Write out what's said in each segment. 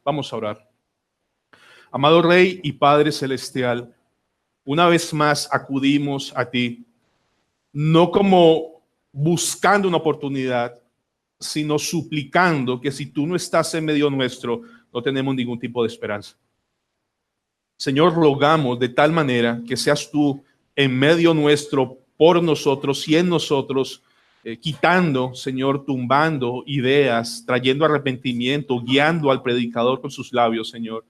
Vamos a orar. Amado Rey y Padre Celestial, una vez más acudimos a ti, no como buscando una oportunidad, sino suplicando que si tú no estás en medio nuestro, no tenemos ningún tipo de esperanza. Señor, rogamos de tal manera que seas tú en medio nuestro, por nosotros y en nosotros, quitando, Señor, tumbando ideas, trayendo arrepentimiento, guiando al predicador con sus labios, Señor.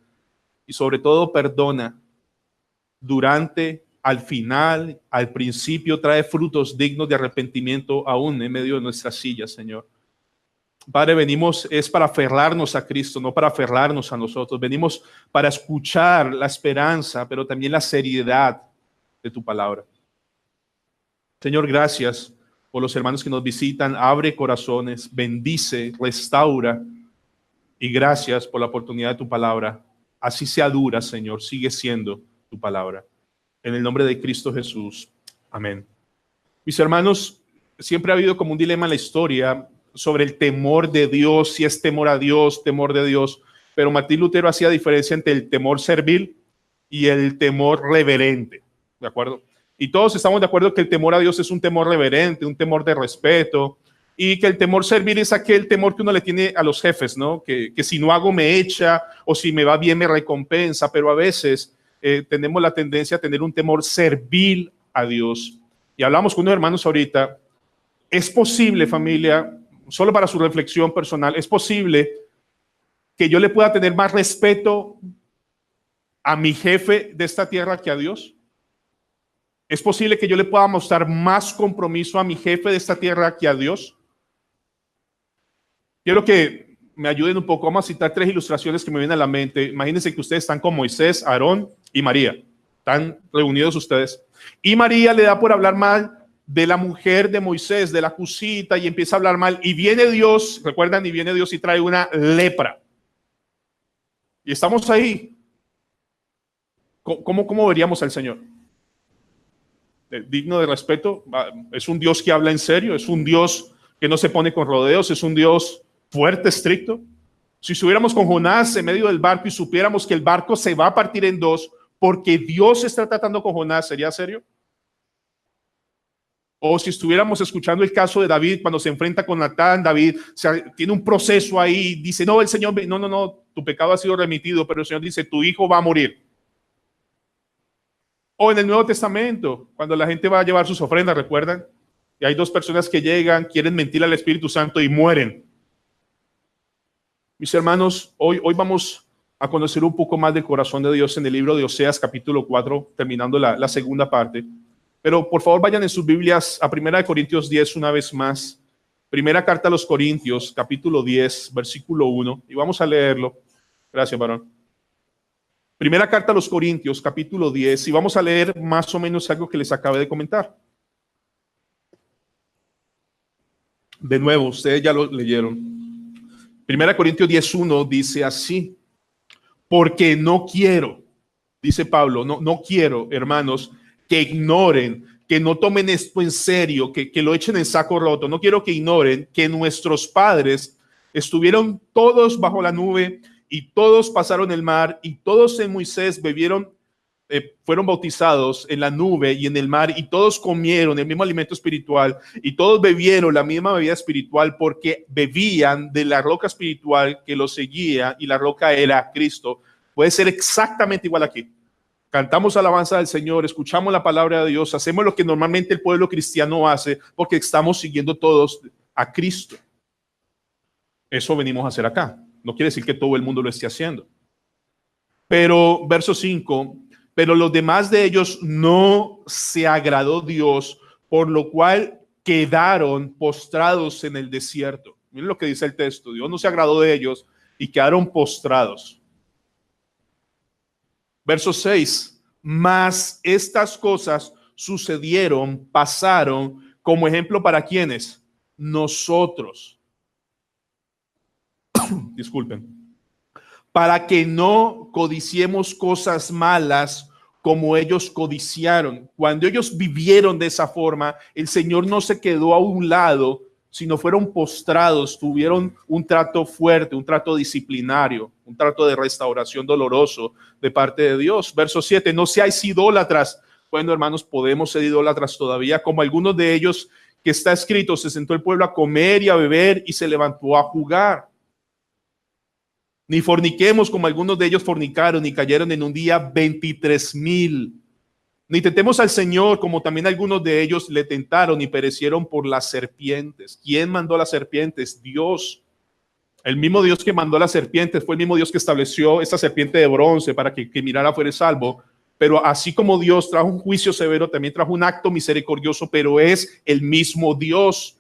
Y sobre todo, perdona durante, al final, al principio, trae frutos dignos de arrepentimiento aún en medio de nuestras sillas, Señor. Padre, venimos es para aferrarnos a Cristo, no para aferrarnos a nosotros. Venimos para escuchar la esperanza, pero también la seriedad de tu palabra. Señor, gracias por los hermanos que nos visitan. Abre corazones, bendice, restaura. Y gracias por la oportunidad de tu palabra. Así sea dura, Señor, sigue siendo tu palabra. En el nombre de Cristo Jesús. Amén. Mis hermanos, siempre ha habido como un dilema en la historia sobre el temor de Dios, si es temor a Dios, temor de Dios. Pero Martín Lutero hacía diferencia entre el temor servil y el temor reverente. ¿De acuerdo? Y todos estamos de acuerdo que el temor a Dios es un temor reverente, un temor de respeto, y que el temor servil es aquel temor que uno le tiene a los jefes, ¿no? Que si no hago me echa, o si me va bien me recompensa, pero a veces tenemos la tendencia a tener un temor servil a Dios. Y hablamos con unos hermanos ahorita. Es posible, familia, solo para su reflexión personal, es posible que yo le pueda tener más respeto a mi jefe de esta tierra que a Dios. Es posible que yo le pueda mostrar más compromiso a mi jefe de esta tierra que a Dios. Quiero que me ayuden un poco. Vamos a citar 3 ilustraciones que me vienen a la mente. Imagínense que ustedes están con Moisés, Aarón y María. Están reunidos ustedes. Y María le da por hablar mal de la mujer de Moisés, de la cusita, y empieza a hablar mal. Y viene Dios, recuerdan, y viene Dios y trae una lepra. Y estamos ahí. ¿Cómo veríamos al Señor? Digno de respeto. Es un Dios que habla en serio, es un Dios que no se pone con rodeos, es un Dios fuerte, estricto. Si estuviéramos con Jonás en medio del barco y supiéramos que el barco se va a partir en 2 porque Dios está tratando con Jonás, ¿sería serio? O si estuviéramos escuchando el caso de David cuando se enfrenta con Natán, David tiene un proceso ahí, dice, no, el Señor, no, tu pecado ha sido remitido, pero el Señor dice, tu hijo va a morir. O en el Nuevo Testamento, cuando la gente va a llevar sus ofrendas, ¿recuerdan? Y hay 2 personas que llegan, quieren mentir al Espíritu Santo y mueren. Mis hermanos, hoy vamos a conocer un poco más del corazón de Dios en el libro de Oseas, capítulo 4, terminando la segunda parte. Pero por favor vayan en sus Biblias a 1 Corintios 10 una vez más. Primera carta a los Corintios, capítulo 10, versículo 1. Y vamos a leerlo. Gracias, varón. Primera carta a los Corintios, capítulo 10. Y vamos a leer más o menos algo que les acabé de comentar. De nuevo, ustedes ya lo leyeron. Primera Corintios 10:1 dice así. Porque no quiero, dice Pablo, no quiero, hermanos, que ignoren, que no tomen esto en serio, que lo echen en saco roto. No quiero que ignoren que nuestros padres estuvieron todos bajo la nube y todos pasaron el mar y todos en Moisés fueron bautizados en la nube y en el mar y todos comieron el mismo alimento espiritual y todos bebieron la misma bebida espiritual porque bebían de la roca espiritual que los seguía y la roca era Cristo. Puede ser exactamente igual aquí. Cantamos alabanza del Señor, escuchamos la palabra de Dios, hacemos lo que normalmente el pueblo cristiano hace porque estamos siguiendo todos a Cristo. Eso venimos a hacer acá. No quiere decir que todo el mundo lo esté haciendo. Pero, verso 5, pero los demás de ellos no se agradó Dios, por lo cual quedaron postrados en el desierto. Miren lo que dice el texto. Dios no se agradó de ellos y quedaron postrados. Verso 6, mas estas cosas sucedieron, pasaron, como ejemplo para ¿quiénes? Nosotros. Disculpen. Para que no codiciemos cosas malas como ellos codiciaron. Cuando ellos vivieron de esa forma, el Señor no se quedó a un lado sino fueron postrados, tuvieron un trato fuerte, un trato disciplinario, un trato de restauración doloroso de parte de Dios. Verso 7, no seáis idólatras. Bueno, hermanos, podemos ser idólatras todavía, como algunos de ellos, que está escrito, se sentó el pueblo a comer y a beber y se levantó a jugar. Ni forniquemos como algunos de ellos fornicaron y cayeron en un día 23,000. Ni tentemos al Señor como también algunos de ellos le tentaron y perecieron por las serpientes. ¿Quién mandó las serpientes? Dios. El mismo Dios que mandó las serpientes fue el mismo Dios que estableció esta serpiente de bronce para que mirara fuera salvo. Pero así como Dios trajo un juicio severo, también trajo un acto misericordioso, pero es el mismo Dios.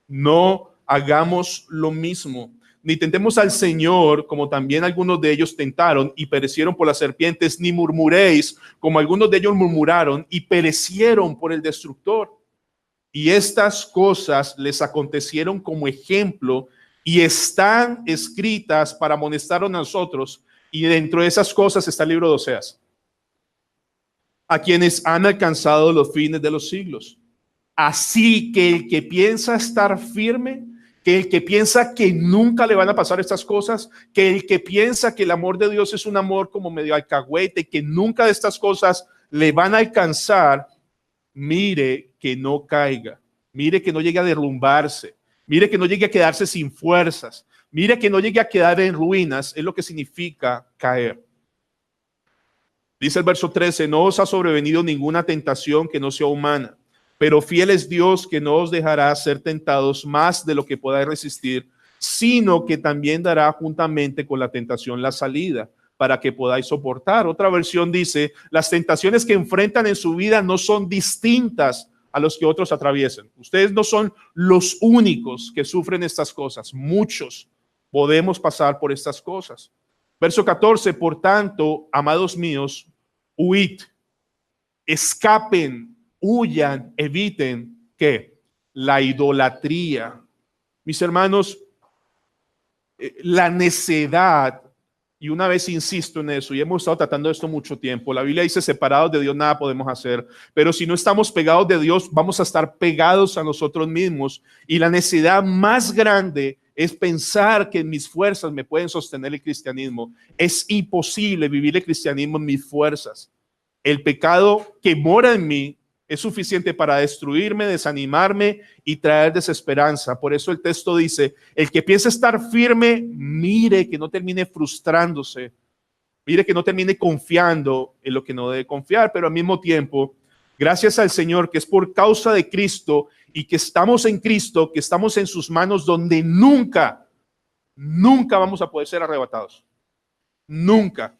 No hagamos lo mismo. Ni tentemos al Señor, como también algunos de ellos tentaron y perecieron por las serpientes, ni murmuréis, como algunos de ellos murmuraron y perecieron por el destructor. Y estas cosas les acontecieron como ejemplo y están escritas para amonestar a nosotros. Y dentro de esas cosas está el libro de Oseas, a quienes han alcanzado los fines de los siglos. Así que el que piensa estar firme, que el que piensa que nunca le van a pasar estas cosas, que el que piensa que el amor de Dios es un amor como medio alcahuete, que nunca de estas cosas le van a alcanzar, mire que no caiga, mire que no llegue a derrumbarse, mire que no llegue a quedarse sin fuerzas, mire que no llegue a quedar en ruinas, es lo que significa caer. Dice el verso 13, no os ha sobrevenido ninguna tentación que no sea humana, pero fiel es Dios que no os dejará ser tentados más de lo que podáis resistir, sino que también dará juntamente con la tentación la salida para que podáis soportar. Otra versión dice, las tentaciones que enfrentan en su vida no son distintas a los que otros atraviesan. Ustedes no son los únicos que sufren estas cosas. Muchos podemos pasar por estas cosas. Verso 14, por tanto, amados míos, huid, escapen, huyan, eviten, ¿qué? La idolatría. Mis hermanos, la necedad, y una vez insisto en eso, y hemos estado tratando esto mucho tiempo, la Biblia dice, separados de Dios nada podemos hacer, pero si no estamos pegados de Dios, vamos a estar pegados a nosotros mismos, y la necedad más grande es pensar que en mis fuerzas me pueden sostener el cristianismo. Es imposible vivir el cristianismo en mis fuerzas. El pecado que mora en mí es suficiente para destruirme, desanimarme y traer desesperanza. Por eso el texto dice, el que piensa estar firme, mire que no termine frustrándose, mire que no termine confiando en lo que no debe confiar, pero al mismo tiempo, gracias al Señor que es por causa de Cristo y que estamos en Cristo, que estamos en sus manos donde nunca vamos a poder ser arrebatados. Nunca.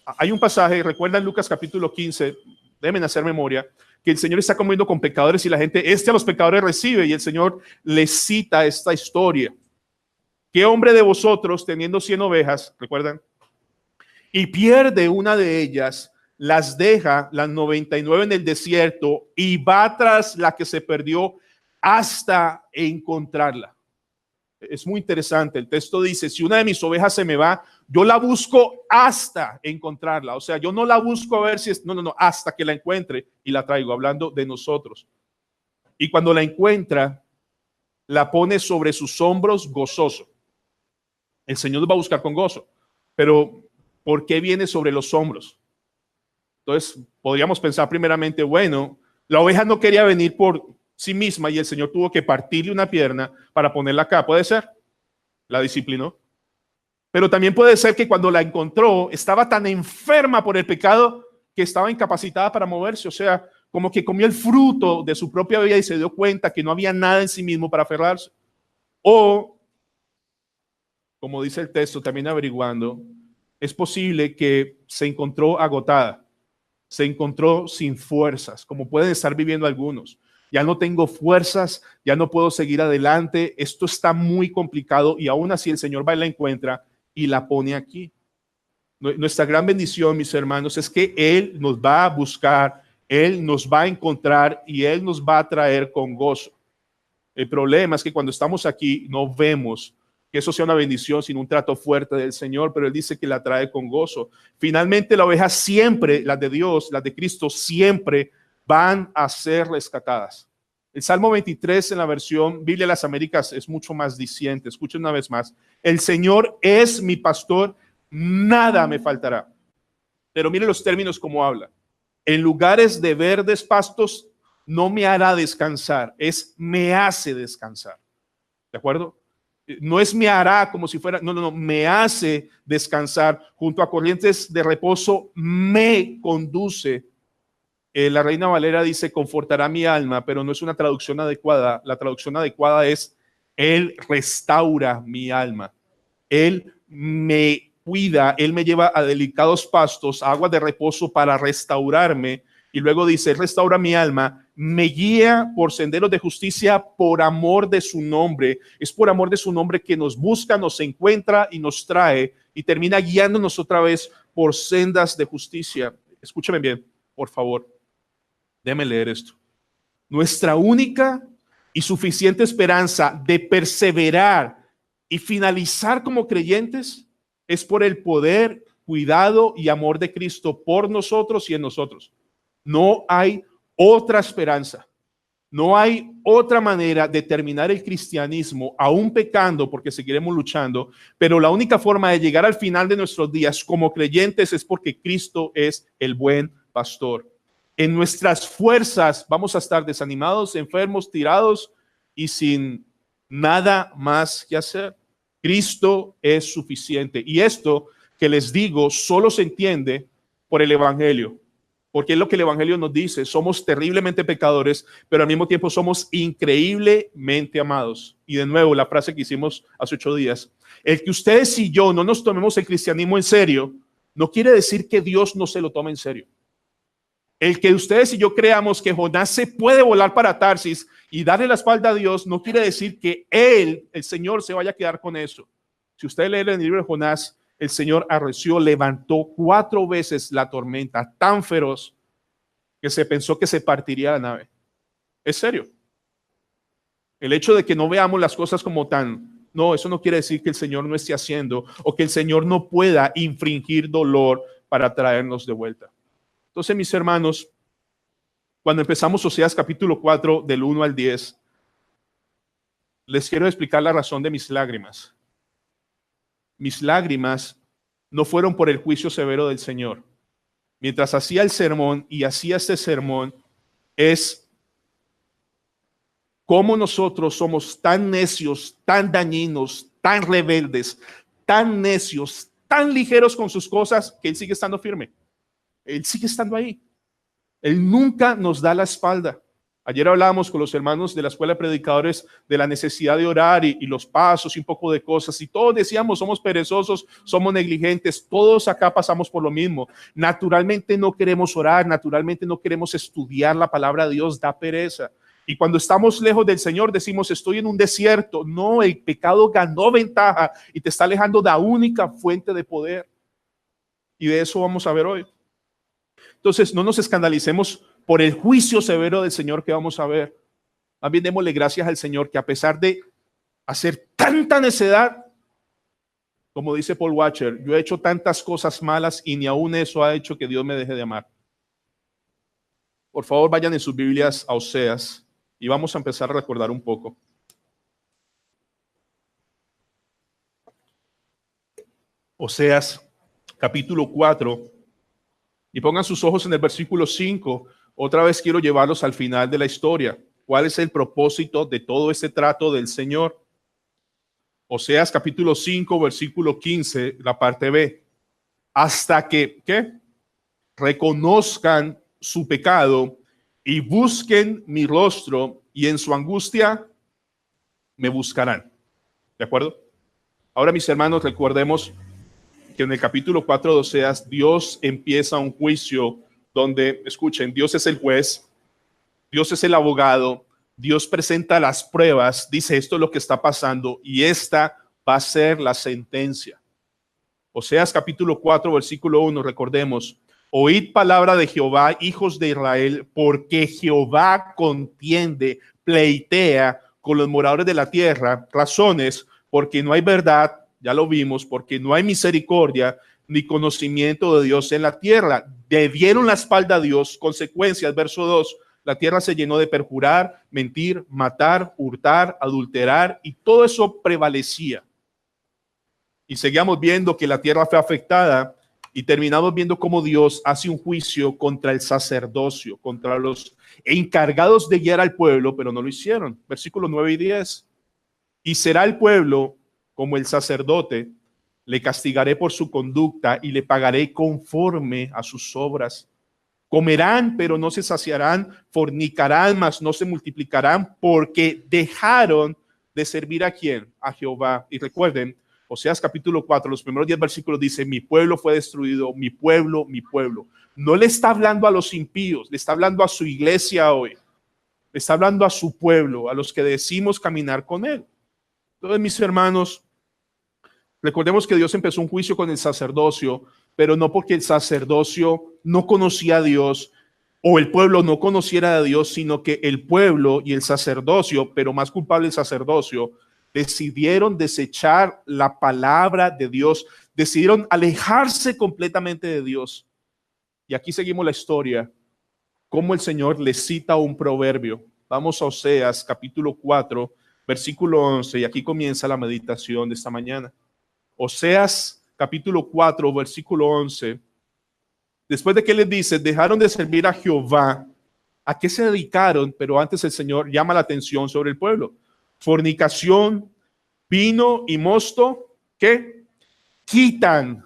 Hay un pasaje, recuerdan Lucas capítulo 15, deben hacer memoria, que el Señor está comiendo con pecadores y la gente, a los pecadores recibe, y el Señor les cita esta historia. ¿Qué hombre de vosotros, teniendo 100 ovejas, recuerdan, y pierde una de ellas, las deja, las 99 en el desierto, y va tras la que se perdió hasta encontrarla? Es muy interesante. El texto dice, si una de mis ovejas se me va, yo la busco hasta encontrarla. O sea, yo no la busco a ver si es, no, hasta que la encuentre y la traigo, hablando de nosotros. Y cuando la encuentra, la pone sobre sus hombros gozoso. El Señor nos va a buscar con gozo. Pero, ¿por qué viene sobre los hombros? Entonces, podríamos pensar primeramente, bueno, la oveja no quería venir por sí misma y el Señor tuvo que partirle una pierna para ponerla acá. Puede ser, la disciplinó. Pero también puede ser que cuando la encontró estaba tan enferma por el pecado que estaba incapacitada para moverse. O sea, como que comió el fruto de su propia vida y se dio cuenta que no había nada en sí mismo para aferrarse. O, como dice el texto, también averiguando, es posible que se encontró agotada, se encontró sin fuerzas, como pueden estar viviendo algunos. Ya no tengo fuerzas, ya no puedo seguir adelante, esto está muy complicado, y aún así el Señor va y la encuentra y la pone aquí. Nuestra gran bendición, mis hermanos, es que Él nos va a buscar, Él nos va a encontrar y Él nos va a traer con gozo. El problema es que cuando estamos aquí no vemos que eso sea una bendición, sino un trato fuerte del Señor, pero Él dice que la trae con gozo. Finalmente, la oveja siempre, las de Dios, las de Cristo, siempre van a ser rescatadas. El Salmo 23 en la versión Biblia de las Américas es mucho más diciente. Escuchen una vez más. El Señor es mi pastor, nada me faltará. Pero mire los términos como habla. En lugares de verdes pastos no me hará descansar, es me hace descansar. ¿De acuerdo? No es me hará como si fuera, no, me hace descansar. Junto a corrientes de reposo me conduce. La Reina Valera dice confortará mi alma, pero no es una traducción adecuada. La traducción adecuada es Él restaura mi alma. Él me cuida, Él me lleva a delicados pastos, a aguas de reposo para restaurarme. Y luego dice, Él restaura mi alma, me guía por senderos de justicia por amor de su nombre. Es por amor de su nombre que nos busca, nos encuentra y nos trae y termina guiándonos otra vez por sendas de justicia. Escúchame bien, por favor. Déjame leer esto. Nuestra única y suficiente esperanza de perseverar y finalizar como creyentes es por el poder, cuidado y amor de Cristo por nosotros y en nosotros. No hay otra esperanza. No hay otra manera de terminar el cristianismo, aún pecando, porque seguiremos luchando, pero la única forma de llegar al final de nuestros días como creyentes es porque Cristo es el buen pastor. En nuestras fuerzas vamos a estar desanimados, enfermos, tirados y sin nada más que hacer. Cristo es suficiente. Y esto que les digo solo se entiende por el Evangelio. Porque es lo que el Evangelio nos dice. Somos terriblemente pecadores, pero al mismo tiempo somos increíblemente amados. Y de nuevo, la frase que hicimos hace 8 días. El que ustedes y yo no nos tomemos el cristianismo en serio, no quiere decir que Dios no se lo tome en serio. El que ustedes y yo creamos que Jonás se puede volar para Tarsis y darle la espalda a Dios, no quiere decir que Él, el Señor, se vaya a quedar con eso. Si usted lee en el libro de Jonás, el Señor arreció, levantó 4 veces la tormenta tan feroz que se pensó que se partiría la nave. Es serio. El hecho de que no veamos las cosas como tan, no, eso no quiere decir que el Señor no esté haciendo o que el Señor no pueda infringir dolor para traernos de vuelta. Entonces, mis hermanos, cuando empezamos Oseas capítulo 4 del 1 al 10, les quiero explicar la razón de mis lágrimas. Mis lágrimas no fueron por el juicio severo del Señor. Mientras hacía el sermón y hacía este sermón, es cómo nosotros somos tan necios, tan dañinos, tan rebeldes, tan necios, tan ligeros con sus cosas, que Él sigue estando firme. Él sigue estando ahí. Él nunca nos da la espalda. Ayer hablábamos con los hermanos de la escuela de predicadores de la necesidad de orar y los pasos y un poco de cosas. Y todos decíamos, somos perezosos, somos negligentes. Todos acá pasamos por lo mismo. Naturalmente no queremos orar, naturalmente no queremos estudiar la palabra de Dios, da pereza. Y cuando estamos lejos del Señor decimos, estoy en un desierto. No, el pecado ganó ventaja y te está alejando de la única fuente de poder. Y de eso vamos a ver hoy. Entonces, no nos escandalicemos por el juicio severo del Señor que vamos a ver. También démosle gracias al Señor que a pesar de hacer tanta necedad, como dice Paul Washer, yo he hecho tantas cosas malas y ni aún eso ha hecho que Dios me deje de amar. Por favor, vayan en sus Biblias a Oseas y vamos a empezar a recordar un poco. Oseas, capítulo 4. Y pongan sus ojos en el versículo 5. Otra vez quiero llevarlos al final de la historia. ¿Cuál es el propósito de todo este trato del Señor? Oseas capítulo 5, versículo 15, la parte B. Hasta que, ¿qué? Reconozcan su pecado y busquen mi rostro y en su angustia me buscarán. ¿De acuerdo? Ahora, mis hermanos, recordemos que en el capítulo 4 de Oseas, Dios empieza un juicio donde, escuchen, Dios es el juez, Dios es el abogado, Dios presenta las pruebas, dice esto es lo que está pasando y esta va a ser la sentencia. Oseas capítulo 4, versículo 1, recordemos, oíd palabra de Jehová, hijos de Israel, porque Jehová contiende, pleitea con los moradores de la tierra, razones, porque no hay verdad, ya lo vimos, porque no hay misericordia ni conocimiento de Dios en la tierra. Le dieron la espalda a Dios, consecuencias, verso 2, La tierra se llenó de perjurar, mentir, matar, hurtar, adulterar, y todo eso prevalecía. Y seguíamos viendo que la tierra fue afectada y terminamos viendo cómo Dios hace un juicio contra el sacerdocio, contra los encargados de guiar al pueblo, pero no lo hicieron. Versículos 9 y 10. Y será el pueblo como el sacerdote, le castigaré por su conducta y le pagaré conforme a sus obras. Comerán, pero no se saciarán, fornicarán, mas no se multiplicarán, porque dejaron de servir ¿a quién? A Jehová. Y recuerden, Oseas capítulo 4, los primeros 10 versículos dice, mi pueblo fue destruido, mi pueblo, mi pueblo. No le está hablando a los impíos, le está hablando a su iglesia hoy. Le está hablando a su pueblo, a los que decimos caminar con él. Entonces, mis hermanos, recordemos que Dios empezó un juicio con el sacerdocio, pero no porque el sacerdocio no conocía a Dios o el pueblo no conociera a Dios, sino que el pueblo y el sacerdocio, pero más culpable el sacerdocio, decidieron desechar la palabra de Dios, decidieron alejarse completamente de Dios. Y aquí seguimos la historia, cómo el Señor les cita un proverbio. Vamos a Oseas capítulo 4, versículo 11, y aquí comienza la meditación de esta mañana. Oseas capítulo 4, versículo 11. Después de que les dice, dejaron de servir a Jehová, ¿a qué se dedicaron? Pero antes el Señor llama la atención sobre el pueblo. Fornicación, vino y mosto, ¿qué? Quitan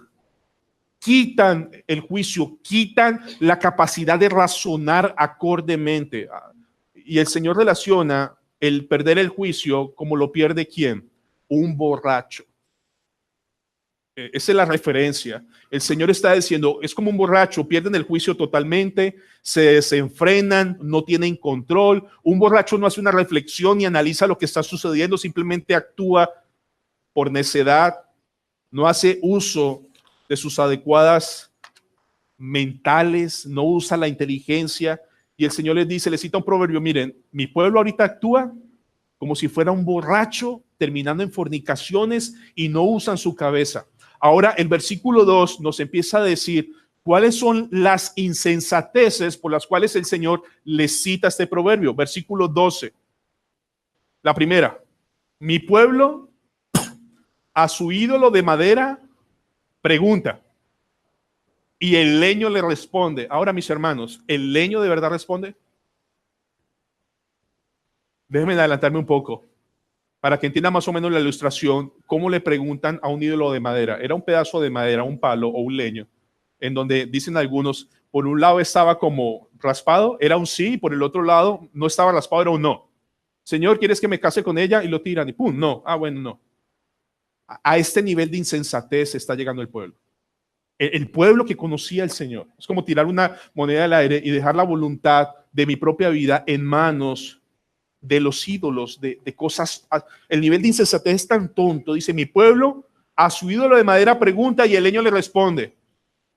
el juicio, quitan la capacidad de razonar acordemente. Y el Señor relaciona el perder el juicio como lo pierde ¿quién? Un borracho. Esa es la referencia. El Señor está diciendo, es como un borracho, pierden el juicio totalmente, se desenfrenan, no tienen control. Un borracho no hace una reflexión ni analiza lo que está sucediendo, simplemente actúa por necedad, no hace uso de sus adecuadas mentales, no usa la inteligencia. Y el Señor les dice, les cita un proverbio, miren, mi pueblo ahorita actúa como si fuera un borracho terminando en fornicaciones y no usan su cabeza. Ahora el versículo 2 nos empieza a decir cuáles son las insensateces por las cuales el Señor les cita este proverbio. Versículo 12. La primera, mi pueblo a su ídolo de madera pregunta y el leño le responde. Ahora, mis hermanos, ¿el leño de verdad responde? Déjenme adelantarme un poco para que entienda más o menos la ilustración, cómo le preguntan a un ídolo de madera. Era un pedazo de madera, un palo o un leño, en donde dicen algunos, por un lado estaba como raspado, era un sí, y por el otro lado no estaba raspado, era un no. Señor, ¿quieres que me case con ella? Y lo tiran y pum, no. Ah, bueno, no. A este nivel de insensatez está llegando el pueblo. El pueblo que conocía al Señor. Es como tirar una moneda al aire y dejar la voluntad de mi propia vida en manos de los ídolos, de cosas. El nivel de insensatez es tan tonto. Dice, mi pueblo a su ídolo de madera pregunta y el leño le responde,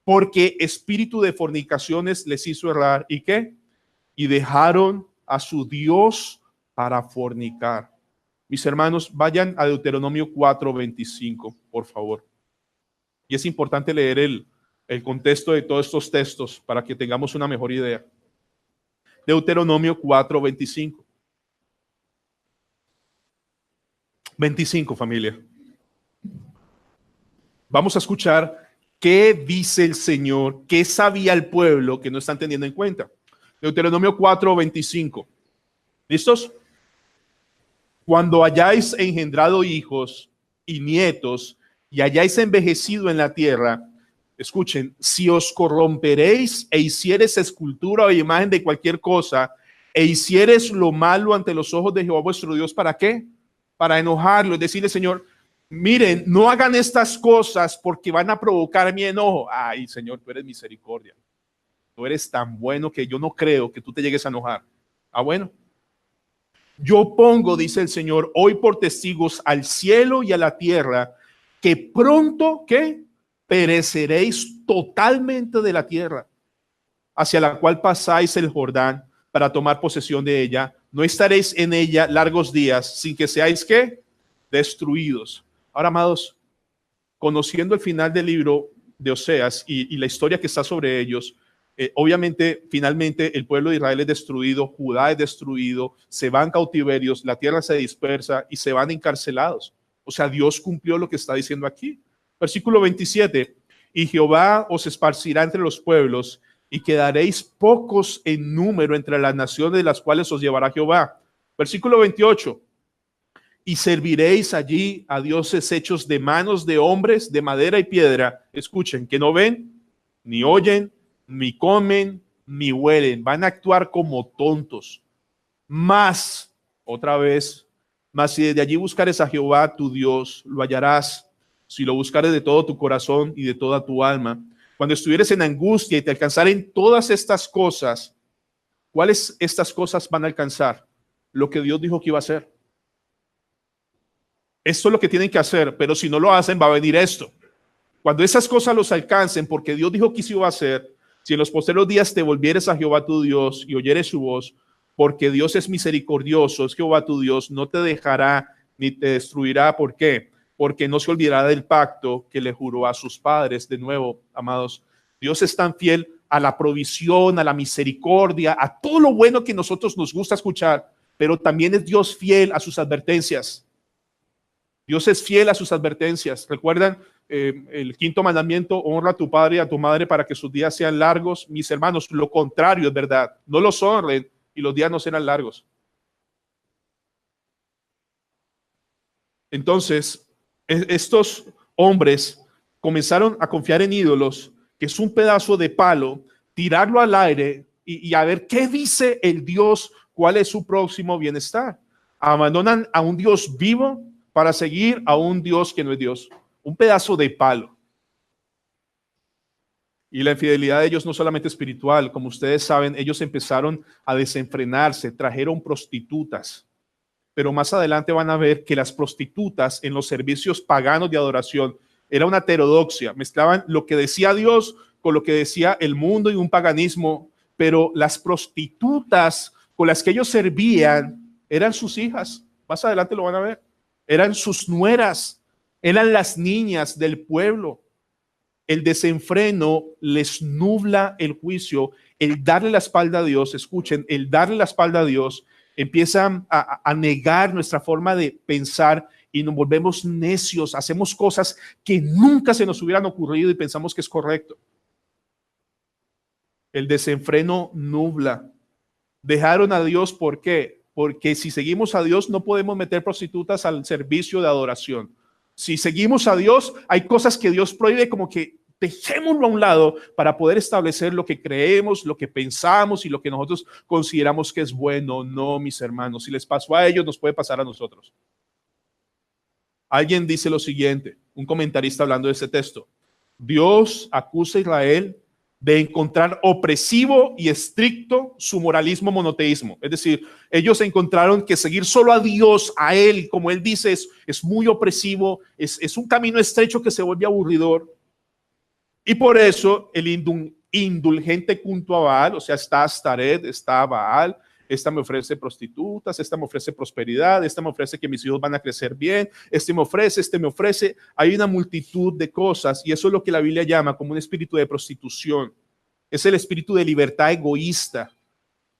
porque espíritu de fornicaciones les hizo errar. ¿Y qué? Y dejaron a su Dios para fornicar. Mis hermanos, vayan a Deuteronomio 4:25, por favor. Y es importante leer el contexto de todos estos textos para que tengamos una mejor idea. Deuteronomio 4:25. 25, familia. Vamos a escuchar qué dice el Señor, qué sabía el pueblo que no están teniendo en cuenta. Deuteronomio 4:25. ¿Listos? Cuando hayáis engendrado hijos y nietos y hayáis envejecido en la tierra, escuchen, si os corromperéis e hicieres escultura o imagen de cualquier cosa e hicieres lo malo ante los ojos de Jehová vuestro Dios, ¿para qué? Para enojarlo, es decirle, Señor, miren, no hagan estas cosas porque van a provocar mi enojo. Ay, Señor, tú eres misericordia. Tú eres tan bueno que yo no creo que tú te llegues a enojar. Ah, bueno. Yo pongo, dice el Señor, hoy por testigos al cielo y a la tierra, que pronto, ¿qué? Pereceréis totalmente de la tierra, hacia la cual pasáis el Jordán para tomar posesión de ella. No estaréis en ella largos días sin que seáis, ¿qué? Destruidos. Ahora, amados, conociendo el final del libro de Oseas y la historia que está sobre ellos, Obviamente, finalmente, el pueblo de Israel es destruido, Judá es destruido, se van cautiverios, la tierra se dispersa y se van encarcelados. O sea, Dios cumplió lo que está diciendo aquí. Versículo 27, y Jehová os esparcirá entre los pueblos y quedaréis pocos en número entre las naciones de las cuales os llevará Jehová. Versículo 28, y serviréis allí a dioses hechos de manos de hombres, de madera y piedra. Escuchen, que no ven, ni oyen, ni comen, ni huelen. Van a actuar como tontos. Más, otra vez, mas si desde allí buscares a Jehová tu Dios, lo hallarás, si lo buscares de todo tu corazón y de toda tu alma. Cuando estuvieres en angustia y te alcanzaren todas estas cosas, ¿cuáles estas cosas van a alcanzar? Lo que Dios dijo que iba a hacer. Esto es lo que tienen que hacer, pero si no lo hacen, va a venir esto. Cuando esas cosas los alcancen, porque Dios dijo que se iba a hacer, si en los posteriores días te volvieres a Jehová tu Dios y oyeres su voz, porque Dios es misericordioso, es Jehová tu Dios, no te dejará ni te destruirá. ¿Por qué? Porque no se olvidará del pacto que le juró a sus padres. De nuevo, amados, Dios es tan fiel a la provisión, a la misericordia, a todo lo bueno que nosotros nos gusta escuchar, pero también es Dios fiel a sus advertencias. Dios es fiel a sus advertencias. ¿Recuerdan el quinto mandamiento? Honra a tu padre y a tu madre para que sus días sean largos. Mis hermanos, lo contrario es verdad. No los honren y los días no serán largos. Entonces, estos hombres comenzaron a confiar en ídolos, que es un pedazo de palo, tirarlo al aire y a ver qué dice el Dios, cuál es su próximo bienestar. Abandonan a un Dios vivo para seguir a un Dios que no es Dios, un pedazo de palo. Y la infidelidad de ellos no solamente espiritual, como ustedes saben, ellos empezaron a desenfrenarse, trajeron prostitutas, pero más adelante van a ver que las prostitutas en los servicios paganos de adoración era una heterodoxia, mezclaban lo que decía Dios con lo que decía el mundo y un paganismo, pero las prostitutas con las que ellos servían eran sus hijas, más adelante lo van a ver. Eran sus nueras, eran las niñas del pueblo. El desenfreno les nubla el juicio, el darle la espalda a Dios, escuchen, el darle la espalda a Dios, empiezan a negar nuestra forma de pensar y nos volvemos necios, hacemos cosas que nunca se nos hubieran ocurrido y pensamos que es correcto. El desenfreno nubla. Dejaron a Dios, ¿por qué? Porque si seguimos a Dios no podemos meter prostitutas al servicio de adoración. Si seguimos a Dios, hay cosas que Dios prohíbe, como que dejémoslo a un lado para poder establecer lo que creemos, lo que pensamos y lo que nosotros consideramos que es bueno. No, mis hermanos, si les pasó a ellos, nos puede pasar a nosotros. Alguien dice lo siguiente, un comentarista hablando de este texto: Dios acusa a Israel de encontrar opresivo y estricto su moralismo monoteísmo. Es decir, ellos encontraron que seguir solo a Dios, a Él, como Él dice, es muy opresivo, es un camino estrecho que se vuelve aburridor. Y por eso el indulgente culto a Baal, o sea, está Astaret, está Baal, esta me ofrece prostitutas, esta me ofrece prosperidad, esta me ofrece que mis hijos van a crecer bien, este me ofrece. Hay una multitud de cosas y eso es lo que la Biblia llama como un espíritu de prostitución. Es el espíritu de libertad egoísta,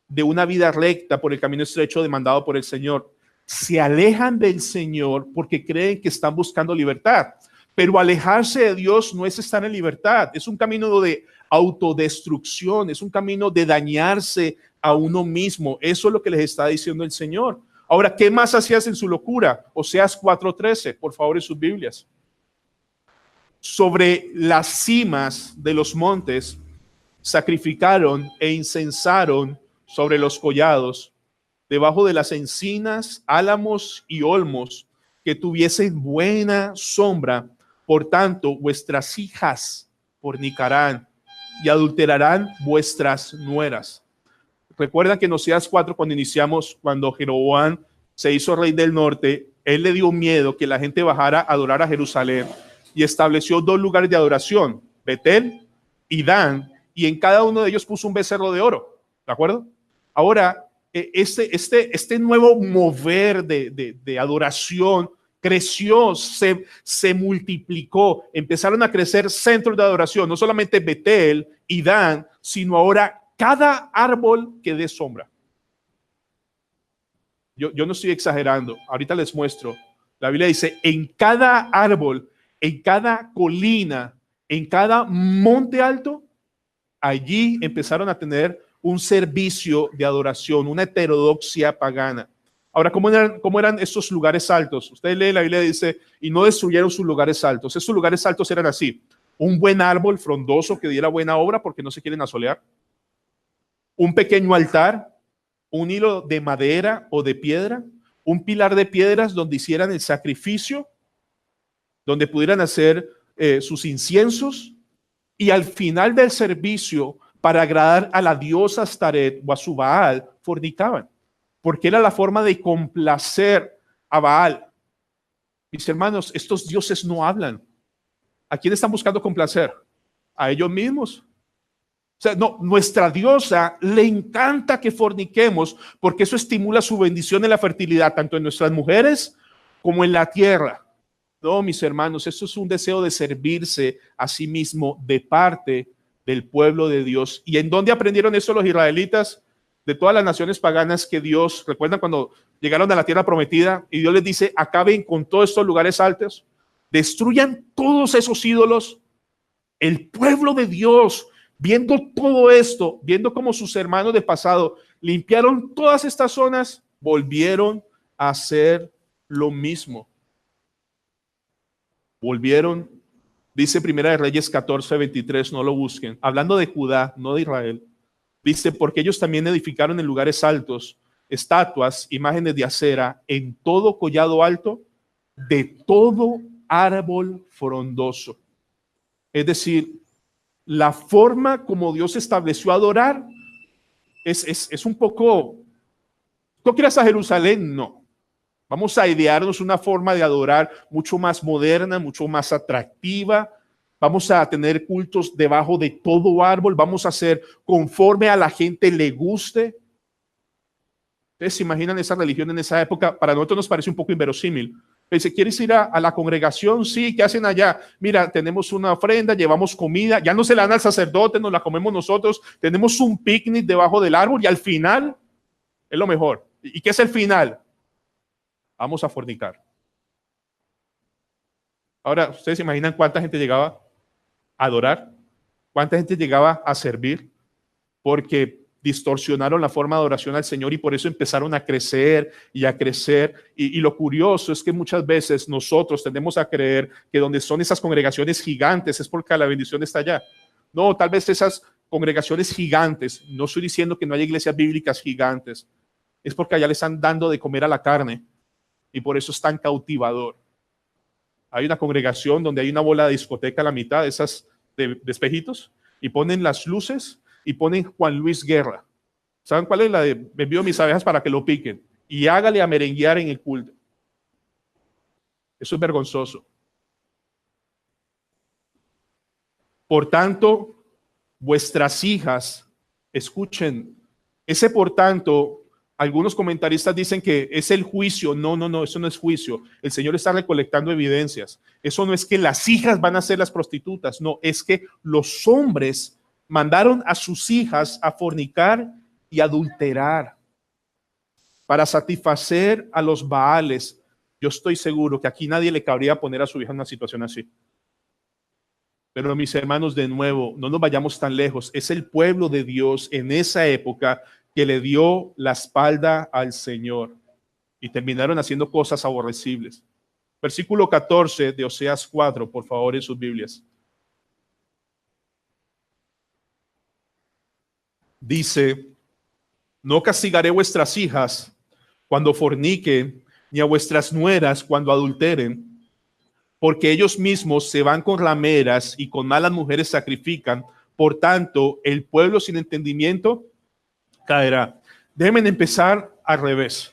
de una vida recta por el camino estrecho demandado por el Señor. Se alejan del Señor porque creen que están buscando libertad, pero alejarse de Dios no es estar en libertad, es un camino de autodestrucción, es un camino de dañarse a uno mismo. Eso es lo que les está diciendo el Señor. Ahora, ¿qué más hacías en su locura? Oseas 4:13, por favor, en sus Biblias. Sobre las cimas de los montes sacrificaron e incensaron sobre los collados, debajo de las encinas, álamos y olmos, que tuviesen buena sombra. Por tanto, vuestras hijas fornicarán y adulterarán vuestras nueras. Recuerdan que en Oseas 4, cuando Jeroboam se hizo rey del norte, él le dio miedo que la gente bajara a adorar a Jerusalén y estableció 2 lugares de adoración, Betel y Dan, y en cada uno de ellos puso un becerro de oro, ¿de acuerdo? Ahora, este nuevo mover de adoración creció, se multiplicó, empezaron a crecer centros de adoración, no solamente Betel y Dan, sino ahora cada árbol que dé sombra. Yo no estoy exagerando, ahorita les muestro. La Biblia dice, en cada árbol, en cada colina, en cada monte alto, allí empezaron a tener un servicio de adoración, una heterodoxia pagana. Ahora, ¿cómo eran estos lugares altos? Usted lee la Biblia y dice, y no destruyeron sus lugares altos. Esos lugares altos eran así: un buen árbol frondoso que diera buena obra porque no se quieren asolear, un pequeño altar, un hilo de madera o de piedra, un pilar de piedras donde hicieran el sacrificio, donde pudieran hacer sus inciensos, y al final del servicio, para agradar a la diosa Astaret o a su Baal, fornicaban, porque era la forma de complacer a Baal. Mis hermanos, estos dioses no hablan. ¿A quién están buscando complacer? A ellos mismos. O sea, no, nuestra diosa le encanta que forniquemos porque eso estimula su bendición en la fertilidad, tanto en nuestras mujeres como en la tierra. No, mis hermanos, esto es un deseo de servirse a sí mismo de parte del pueblo de Dios. ¿Y en dónde aprendieron eso los israelitas? De todas las naciones paganas que Dios, ¿recuerdan cuando llegaron a la tierra prometida y Dios les dice, acaben con todos estos lugares altos, destruyan todos esos ídolos? El pueblo de Dios, viendo todo esto, viendo cómo sus hermanos del pasado limpiaron todas estas zonas, volvieron a hacer lo mismo. Volvieron, dice Primera de Reyes 14:23, no lo busquen, hablando de Judá, no de Israel. Dice, porque ellos también edificaron en lugares altos estatuas, imágenes de acera, en todo collado alto, de todo árbol frondoso. Es decir, la forma como Dios estableció adorar es un poco, ¿tú quieres a Jerusalén? No. Vamos a idearnos una forma de adorar mucho más moderna, mucho más atractiva. Vamos a tener cultos debajo de todo árbol. Vamos a hacer conforme a la gente le guste. Ustedes se imaginan esa religión en esa época. Para nosotros nos parece un poco inverosímil. Dice, ¿quieres ir a la congregación? Sí, ¿qué hacen allá? Mira, tenemos una ofrenda, llevamos comida, ya no se la dan al sacerdote, nos la comemos nosotros, tenemos un picnic debajo del árbol y al final es lo mejor. ¿Y qué es el final? Vamos a fornicar. Ahora, ¿ustedes se imaginan cuánta gente llegaba a adorar? ¿Cuánta gente llegaba a servir? Porque distorsionaron la forma de adoración al Señor y por eso empezaron a crecer y a crecer. Y lo curioso es que muchas veces nosotros tendemos a creer que donde son esas congregaciones gigantes es porque la bendición está allá. No, tal vez esas congregaciones gigantes, no estoy diciendo que no haya iglesias bíblicas gigantes, es porque allá le están dando de comer a la carne y por eso es tan cautivador. Hay una congregación donde hay una bola de discoteca a la mitad, de esas de espejitos, y ponen las luces y ponen Juan Luis Guerra. ¿Saben cuál es la de me envío mis abejas para que lo piquen? Y hágale a merenguear en el culto. Eso es vergonzoso. Por tanto, vuestras hijas, escuchen, ese por tanto, algunos comentaristas dicen que es el juicio. No, eso no es juicio. El Señor está recolectando evidencias. Eso no es que las hijas van a ser las prostitutas, no, es que los hombres mandaron a sus hijas a fornicar y adulterar para satisfacer a los Baales. Yo estoy seguro que aquí nadie le cabría poner a su hija en una situación así. Pero mis hermanos, de nuevo, no nos vayamos tan lejos. Es el pueblo de Dios en esa época que le dio la espalda al Señor y terminaron haciendo cosas aborrecibles. Versículo 14 de Oseas 4, por favor, en sus Biblias. Dice, no castigaré vuestras hijas cuando forniquen, ni a vuestras nueras cuando adulteren, porque ellos mismos se van con rameras y con malas mujeres sacrifican. Por tanto, el pueblo sin entendimiento caerá. Déjenme empezar al revés.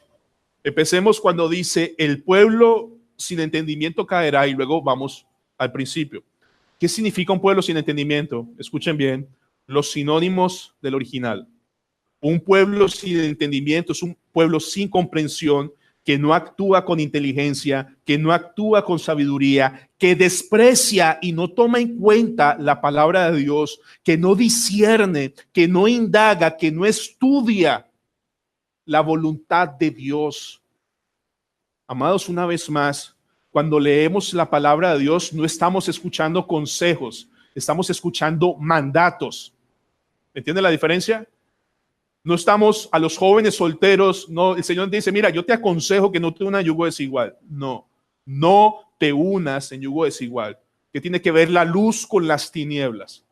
Empecemos cuando dice el pueblo sin entendimiento caerá y luego vamos al principio. ¿Qué significa un pueblo sin entendimiento? Escuchen bien los sinónimos del original. Un pueblo sin entendimiento es un pueblo sin comprensión que no actúa con inteligencia, que no actúa con sabiduría, que desprecia y no toma en cuenta la palabra de Dios, que no discierne, que no indaga, que no estudia la voluntad de Dios. Amados, una vez más, cuando leemos la palabra de Dios, no estamos escuchando consejos, estamos escuchando mandatos. ¿Entiende la diferencia? No estamos a los jóvenes solteros, no, el Señor dice, mira, yo te aconsejo que no te unas en yugo desigual. No, no te unas en yugo desigual. Que tiene que ver la luz con las tinieblas.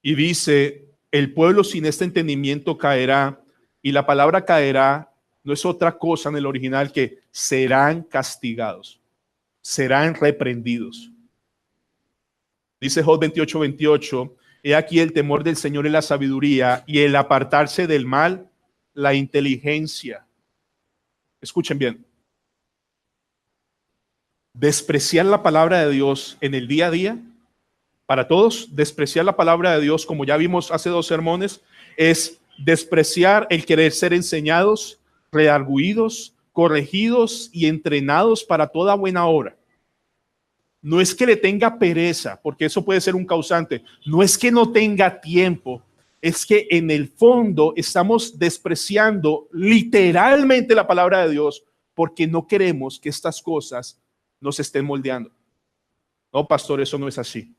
Y dice, el pueblo sin este entendimiento caerá, y la palabra caerá no es otra cosa en el original que serán castigados, serán reprendidos. Dice Job 28:28, he aquí el temor del Señor es la sabiduría y el apartarse del mal, la inteligencia. Escuchen bien. Despreciar la palabra de Dios en el día a día, para todos, despreciar la palabra de Dios, como ya vimos hace 2 sermones, es despreciar el querer ser enseñados, redarguidos, corregidos y entrenados para toda buena obra. No es que le tenga pereza, porque eso puede ser un causante. No es que no tenga tiempo, es que en el fondo estamos despreciando literalmente la palabra de Dios porque no queremos que estas cosas nos estén moldeando. No, pastor, eso no es así.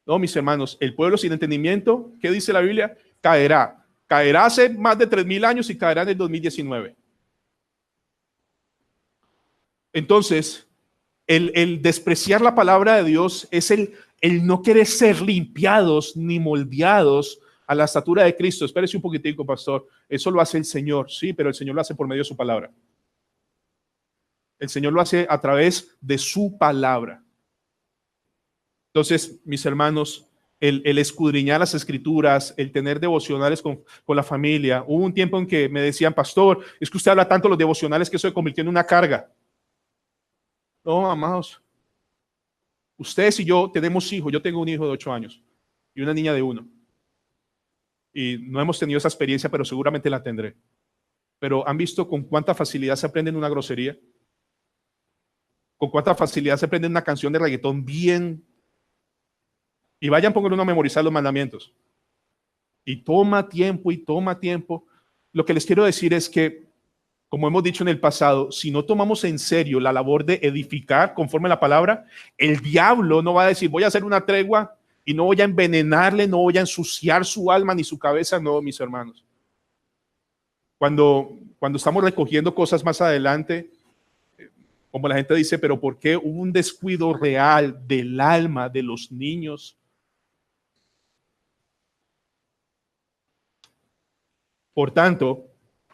No, mis hermanos, el pueblo sin entendimiento, ¿qué dice la Biblia? Caerá. Caerá hace más de 3000 años y caerá en el 2019. Entonces, el despreciar la palabra de Dios es el no querer ser limpiados ni moldeados a la estatura de Cristo. Espérese un poquitico, pastor. Eso lo hace el Señor, sí, pero el Señor lo hace por medio de su palabra. El Señor lo hace a través de su palabra. Entonces, mis hermanos, el escudriñar las escrituras, el tener devocionales con la familia. Hubo un tiempo en que me decían, pastor, es que usted habla tanto de los devocionales que eso se convirtió en una carga. No, amados. Ustedes y yo tenemos hijos. Yo tengo un hijo de 8 años y una niña de 1. Y no hemos tenido esa experiencia, pero seguramente la tendré. Pero ¿han visto con cuánta facilidad se aprende una grosería? ¿Con cuánta facilidad se aprende una canción de reggaetón bien? Y vayan poniendo a memorizar los mandamientos. Y toma tiempo y toma tiempo. Lo que les quiero decir es que, como hemos dicho en el pasado, si no tomamos en serio la labor de edificar conforme a la palabra, el diablo no va a decir, voy a hacer una tregua y no voy a envenenarle, no voy a ensuciar su alma ni su cabeza. No, mis hermanos. Cuando estamos recogiendo cosas más adelante, como la gente dice, pero ¿por qué hubo un descuido real del alma de los niños? Por tanto,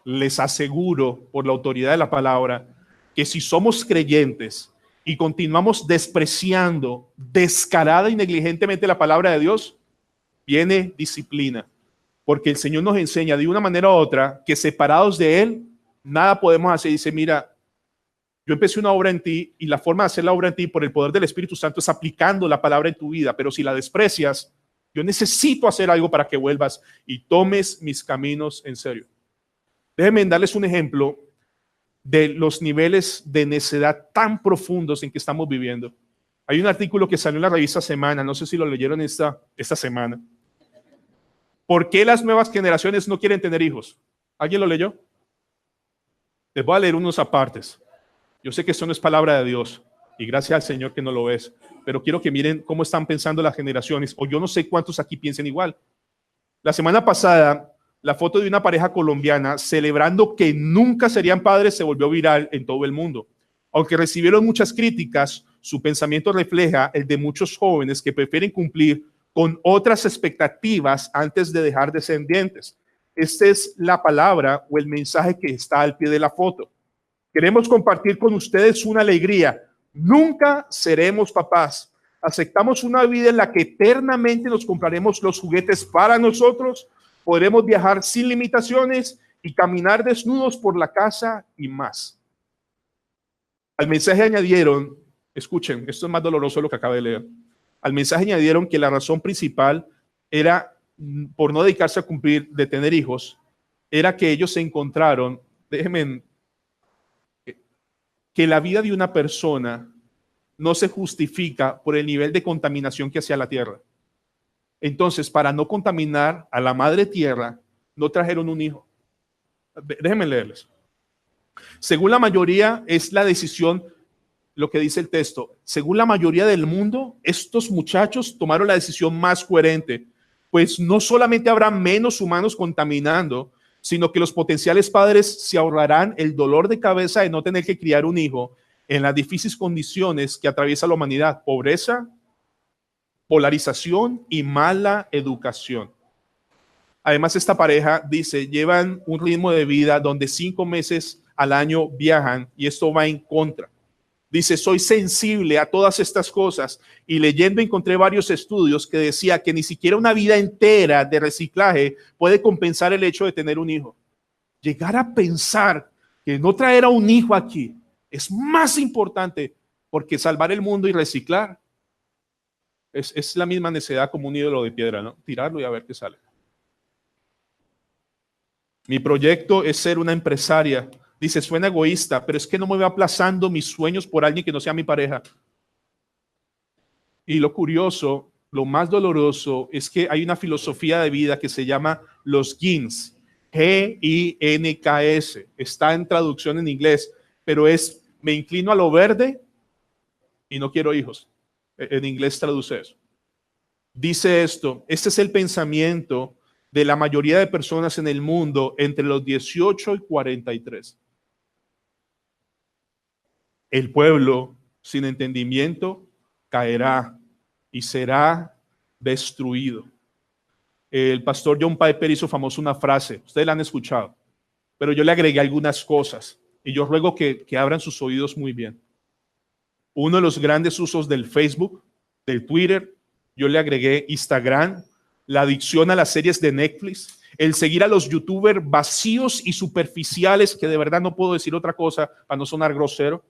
les aseguro por la autoridad de la palabra que si somos creyentes y continuamos despreciando descarada y negligentemente la palabra de Dios, viene disciplina. Porque el Señor nos enseña de una manera u otra que separados de Él, nada podemos hacer. Dice, mira, yo empecé una obra en ti y la forma de hacer la obra en ti por el poder del Espíritu Santo es aplicando la palabra en tu vida. Pero si la desprecias, yo necesito hacer algo para que vuelvas y tomes mis caminos en serio. Déjenme darles un ejemplo de los niveles de necedad tan profundos en que estamos viviendo. Hay un artículo que salió en la revista Semana, no sé si lo leyeron esta semana. ¿Por qué las nuevas generaciones no quieren tener hijos? ¿Alguien lo leyó? Les voy a leer unos apartes. Yo sé que eso no es palabra de Dios y gracias al Señor que no lo es, pero quiero que miren cómo están pensando las generaciones, o yo no sé cuántos aquí piensen igual. La semana pasada, la foto de una pareja colombiana celebrando que nunca serían padres se volvió viral en todo el mundo. Aunque recibieron muchas críticas, su pensamiento refleja el de muchos jóvenes que prefieren cumplir con otras expectativas antes de dejar descendientes. Esta es la palabra o el mensaje que está al pie de la foto. Queremos compartir con ustedes una alegría. Nunca seremos papás. Aceptamos una vida en la que eternamente nos compraremos los juguetes para nosotros, podremos viajar sin limitaciones y caminar desnudos por la casa y más. Al mensaje añadieron, escuchen, esto es más doloroso de lo que acabo de leer. Al mensaje añadieron que la razón principal era, por no dedicarse a cumplir, de tener hijos, era que ellos se encontraron, déjenme que la vida de una persona no se justifica por el nivel de contaminación que hacía la tierra. Entonces, para no contaminar a la madre tierra, no trajeron un hijo. Déjenme leerles. Según la mayoría, es la decisión, lo que dice el texto. Según la mayoría del mundo, estos muchachos tomaron la decisión más coherente, pues no solamente habrá menos humanos contaminando, sino que los potenciales padres se ahorrarán el dolor de cabeza de no tener que criar un hijo en las difíciles condiciones que atraviesa la humanidad: pobreza, polarización y mala educación. Además, esta pareja dice, llevan un ritmo de vida donde 5 meses al año viajan, y esto va en contra. Dice, soy sensible a todas estas cosas, y leyendo encontré varios estudios que decía que ni siquiera una vida entera de reciclaje puede compensar el hecho de tener un hijo. Llegar a pensar que no traer a un hijo aquí es más importante porque salvar el mundo y reciclar es la misma necedad como un ídolo de piedra, ¿no? Tirarlo y a ver qué sale. Mi proyecto es ser una empresaria. Dice, suena egoísta, pero es que no me voy aplazando mis sueños por alguien que no sea mi pareja. Y lo curioso, lo más doloroso, es que hay una filosofía de vida que se llama los GINKS, G-I-N-K-S. Está en traducción en inglés, pero es, me inclino a lo verde y no quiero hijos. En inglés traduce eso. Dice esto, este es el pensamiento de la mayoría de personas en el mundo entre los 18 y 43. El pueblo sin entendimiento caerá y será destruido. El pastor John Piper hizo famosa una frase, ustedes la han escuchado, pero yo le agregué algunas cosas y yo ruego que abran sus oídos muy bien. Uno de los grandes usos del Facebook, del Twitter, yo le agregué Instagram, la adicción a las series de Netflix, el seguir a los youtubers vacíos y superficiales, que de verdad no puedo decir otra cosa para no sonar grosero.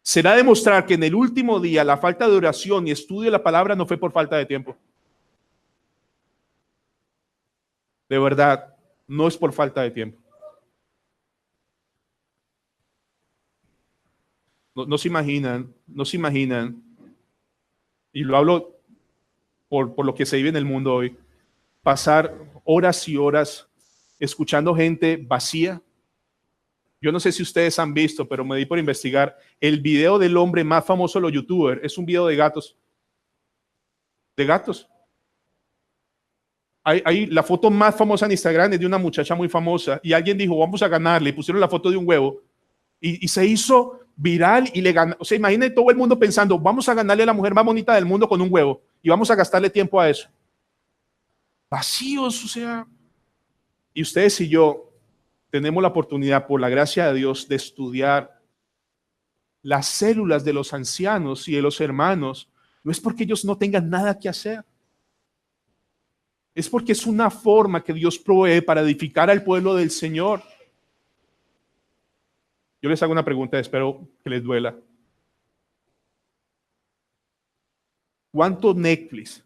Será demostrar que en el último día la falta de oración y estudio de la palabra no fue por falta de tiempo. De verdad, no es por falta de tiempo. No se imaginan, y lo hablo por lo que se vive en el mundo hoy, pasar horas y horas escuchando gente vacía. Yo no sé si ustedes han visto, pero me di por investigar. El video del hombre más famoso de los youtubers es un video de gatos. De gatos. Hay la foto más famosa en Instagram es de una muchacha muy famosa y alguien dijo, vamos a ganarle. Y pusieron la foto de un huevo y se hizo viral y le ganó. O sea, imaginen todo el mundo pensando, vamos a ganarle a la mujer más bonita del mundo con un huevo y vamos a gastarle tiempo a eso. Vacíos, o sea. Y ustedes y yo tenemos la oportunidad, por la gracia de Dios, de estudiar las células de los ancianos y de los hermanos. No es porque ellos no tengan nada que hacer. Es porque es una forma que Dios provee para edificar al pueblo del Señor. Yo les hago una pregunta, espero que les duela. ¿Cuánto Netflix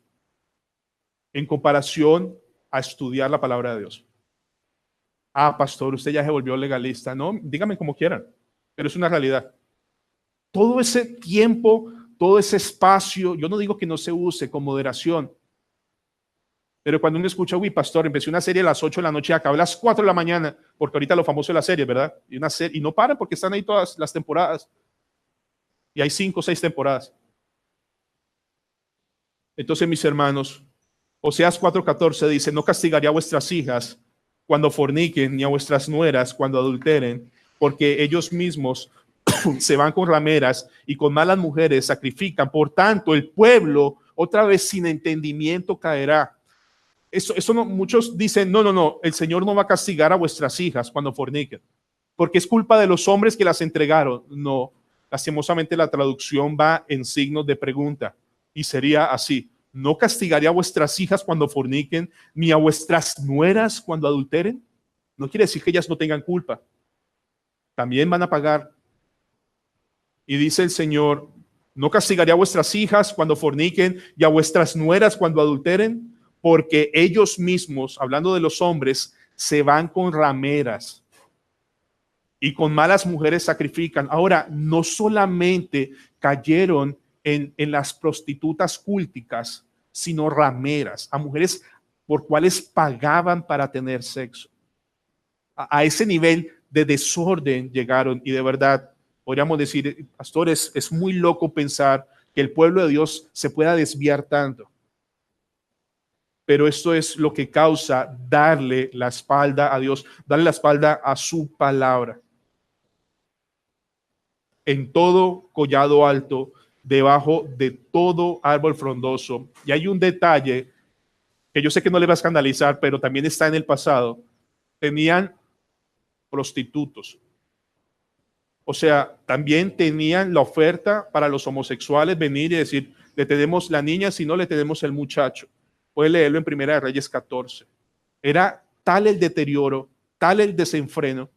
en comparación a estudiar la palabra de Dios? Ah, pastor, usted ya se volvió legalista. No, díganme como quieran, pero es una realidad. Todo ese tiempo, todo ese espacio, yo no digo que no se use con moderación, pero cuando uno escucha, uy, pastor, empecé una serie a las 8 de la noche y acabé a las 4 de la mañana, porque ahorita lo famoso de la serie, ¿verdad? Y no paran porque están ahí todas las temporadas. Y hay 5 o 6 temporadas. Entonces, mis hermanos, Oseas 4:14 dice, no castigaré a vuestras hijas cuando forniquen, ni a vuestras nueras cuando adulteren, porque ellos mismos se van con rameras y con malas mujeres sacrifican. Por tanto, el pueblo, otra vez sin entendimiento, caerá. Eso no, muchos dicen, no, el Señor no va a castigar a vuestras hijas cuando forniquen, porque es culpa de los hombres que las entregaron. No, lastimosamente la traducción va en signos de pregunta y sería así. ¿No castigaré a vuestras hijas cuando forniquen, ni a vuestras nueras cuando adulteren? No quiere decir que ellas no tengan culpa. También van a pagar. Y dice el Señor, ¿no castigaré a vuestras hijas cuando forniquen y a vuestras nueras cuando adulteren? Porque ellos mismos, hablando de los hombres, se van con rameras. y con malas mujeres sacrifican. Ahora, no solamente cayeron en las prostitutas cúlticas, sino rameras, a mujeres por cuales pagaban para tener sexo. A ese nivel de desorden llegaron, y de verdad, podríamos decir, pastores, es muy loco pensar que el pueblo de Dios se pueda desviar tanto. Pero esto es lo que causa darle la espalda a Dios, darle la espalda a su palabra. En todo collado alto, debajo de todo árbol frondoso. Y hay un detalle que yo sé que no le va a escandalizar, pero también está en el pasado. Tenían prostitutos. O sea, también tenían la oferta para los homosexuales venir y decir, le tenemos la niña, si no le tenemos el muchacho. Puede leerlo en Primera de Reyes 14. Era tal el deterioro, tal el desenfreno,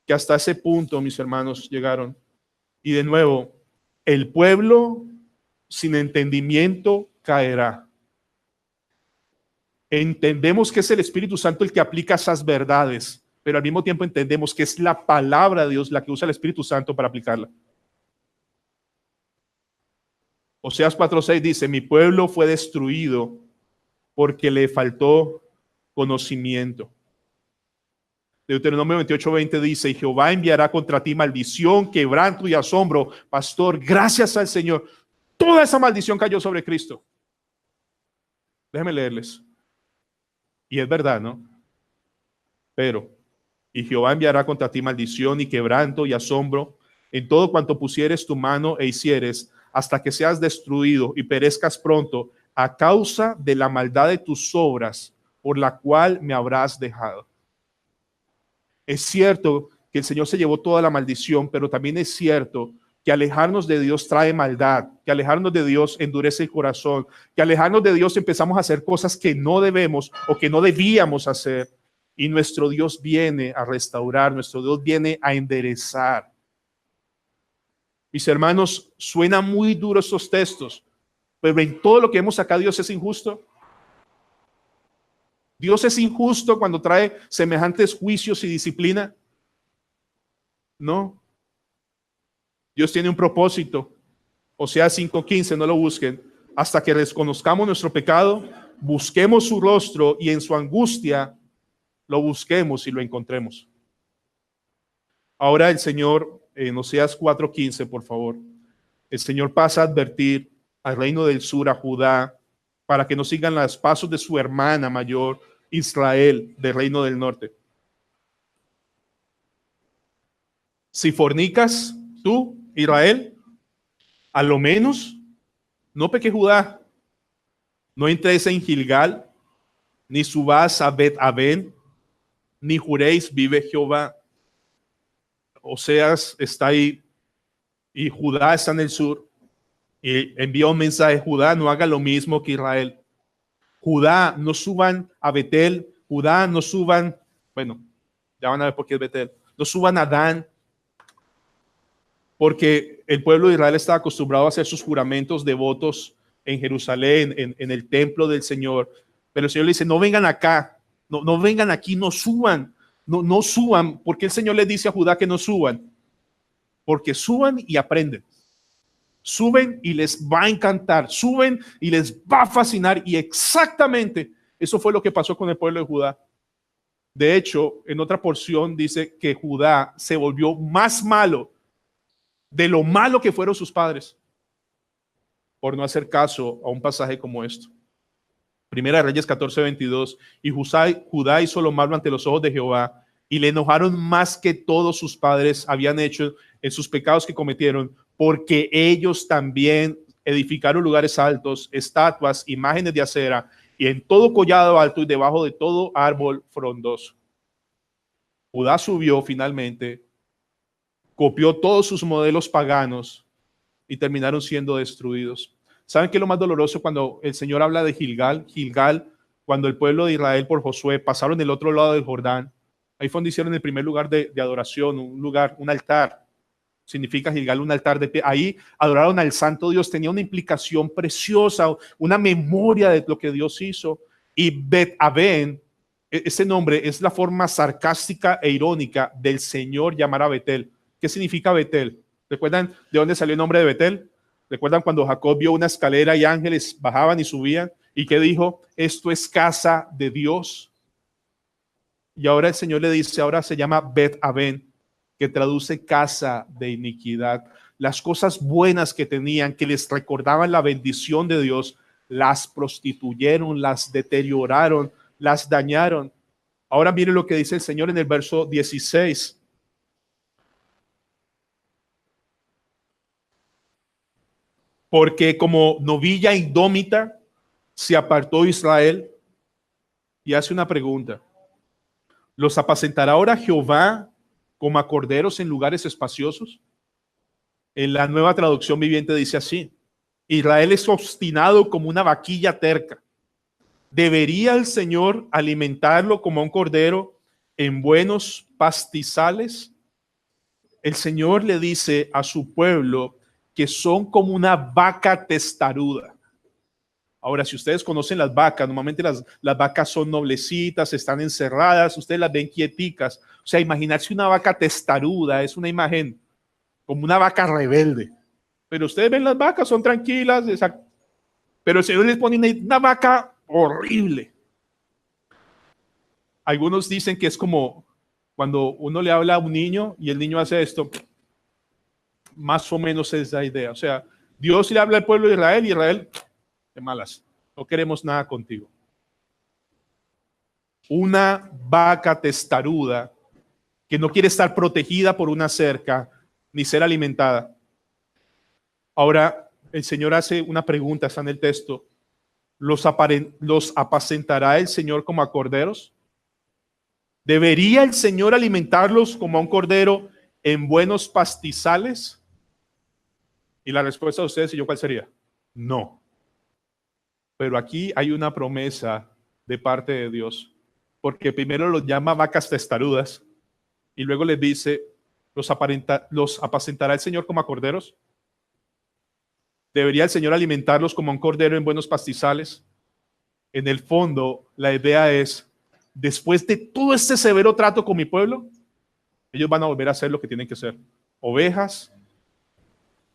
que hasta ese punto, mis hermanos, llegaron. Y de nuevo, el pueblo sin entendimiento caerá. Entendemos que es el Espíritu Santo el que aplica esas verdades, pero al mismo tiempo entendemos que es la palabra de Dios la que usa el Espíritu Santo para aplicarla. Oseas 4:6 dice, mi pueblo fue destruido porque le faltó conocimiento. Deuteronomio 28:20 dice, y Jehová enviará contra ti maldición, quebranto y asombro. Pastor, gracias al Señor, toda esa maldición cayó sobre Cristo. Déjenme leerles. Y es verdad, ¿no? Pero, y Jehová enviará contra ti maldición y quebranto y asombro en todo cuanto pusieres tu mano e hicieres, hasta que seas destruido y perezcas pronto a causa de la maldad de tus obras, por la cual me habrás dejado. Es cierto que el Señor se llevó toda la maldición, pero también es cierto que alejarnos de Dios trae maldad, que alejarnos de Dios endurece el corazón, que alejarnos de Dios empezamos a hacer cosas que no debemos o que no debíamos hacer. Y nuestro Dios viene a restaurar, nuestro Dios viene a enderezar. Mis hermanos, suena muy duro estos textos, pero en todo lo que vemos acá, Dios es injusto. Dios es injusto cuando trae semejantes juicios y disciplina. No. Dios tiene un propósito. Oseas 5:15, no lo busquen. Hasta que reconozcamos nuestro pecado, busquemos su rostro y en su angustia lo busquemos y lo encontremos. Ahora el Señor, en Oseas 4:15, por favor, el Señor pasa a advertir al reino del sur, a Judá, para que no sigan los pasos de su hermana mayor, Israel, del reino del norte. Si fornicas, tú, Israel, a lo menos no peque Judá, no entres en Gilgal, ni subas a Bet-Aven, ni juréis, vive Jehová. Oseas está ahí y Judá está en el sur. Y envía un mensaje: Judá, no haga lo mismo que Israel. Judá, no suban a Betel. Judá, no suban, bueno, ya van a ver por qué es Betel. No suban a Dan, porque el pueblo de Israel estaba acostumbrado a hacer sus juramentos devotos en Jerusalén, en el templo del Señor. Pero el Señor le dice: no vengan acá, no vengan aquí, no suban, no suban. ¿Por qué el Señor les dice a Judá que no suban? Porque suban y aprenden. Suben y les va a encantar, suben y les va a fascinar, y exactamente eso fue lo que pasó con el pueblo de Judá. De hecho, en otra porción dice que Judá se volvió más malo de lo malo que fueron sus padres por no hacer caso a un pasaje como esto. Primera de Reyes 14:22, y Judá hizo lo malo ante los ojos de Jehová, y le enojaron más que todos sus padres habían hecho en sus pecados que cometieron, porque ellos también edificaron lugares altos, estatuas, imágenes de acera, y en todo collado alto y debajo de todo árbol frondoso. Judá subió finalmente, copió todos sus modelos paganos y terminaron siendo destruidos. ¿Saben qué es lo más doloroso cuando el Señor habla de Gilgal? Gilgal, cuando el pueblo de Israel por Josué pasaron del otro lado del Jordán, ahí fue donde hicieron el primer lugar de adoración, un lugar, un altar. Significa Gilgal, un altar de pie. Ahí adoraron al santo Dios. Tenía una implicación preciosa, una memoria de lo que Dios hizo. Y Bet-Aven Ese nombre es la forma sarcástica e irónica del Señor llamar a Betel. ¿Qué significa Betel? ¿Recuerdan de dónde salió el nombre de Betel? ¿Recuerdan cuando Jacob vio una escalera y ángeles bajaban y subían? ¿Y qué dijo? Esto es casa de Dios. Y ahora el Señor le dice, ahora se llama Bet-Aven, que traduce casa de iniquidad. Las cosas buenas que tenían, que les recordaban la bendición de Dios, las prostituyeron, las deterioraron, las dañaron. Ahora mire lo que dice el Señor en el verso 16. Porque como novilla indómita se apartó Israel, y hace una pregunta. ¿Los apacentará ahora Jehová como a corderos en lugares espaciosos? En la Nueva Traducción Viviente dice así: Israel es obstinado como una vaquilla terca. ¿Debería el Señor alimentarlo como un cordero en buenos pastizales? El Señor le dice a su pueblo que son como una vaca testaruda. Ahora, si ustedes conocen las vacas, normalmente las vacas son noblecitas, están encerradas, ustedes las ven quieticas. O sea, imaginarse una vaca testaruda es una imagen como una vaca rebelde. Pero ustedes ven las vacas, son tranquilas, pero el Señor les pone una vaca horrible. Algunos dicen que es como cuando uno le habla a un niño y el niño hace esto. Más o menos es la idea. O sea, Dios le habla al pueblo de Israel y Israel, de malas, no queremos nada contigo. Una vaca testaruda que no quiere estar protegida por una cerca ni ser alimentada. Ahora, el Señor hace una pregunta, está en el texto. ¿Los apacentará el Señor como a corderos? ¿Debería el Señor alimentarlos como a un cordero en buenos pastizales? Y la respuesta de ustedes y yo, ¿cuál sería? No. Pero aquí hay una promesa de parte de Dios, porque primero los llama vacas testarudas y luego les dice, ¿los apacentará el Señor como a corderos? ¿Debería el Señor alimentarlos como un cordero en buenos pastizales? En el fondo, la idea es, después de todo este severo trato con mi pueblo, ellos van a volver a hacer lo que tienen que hacer. Ovejas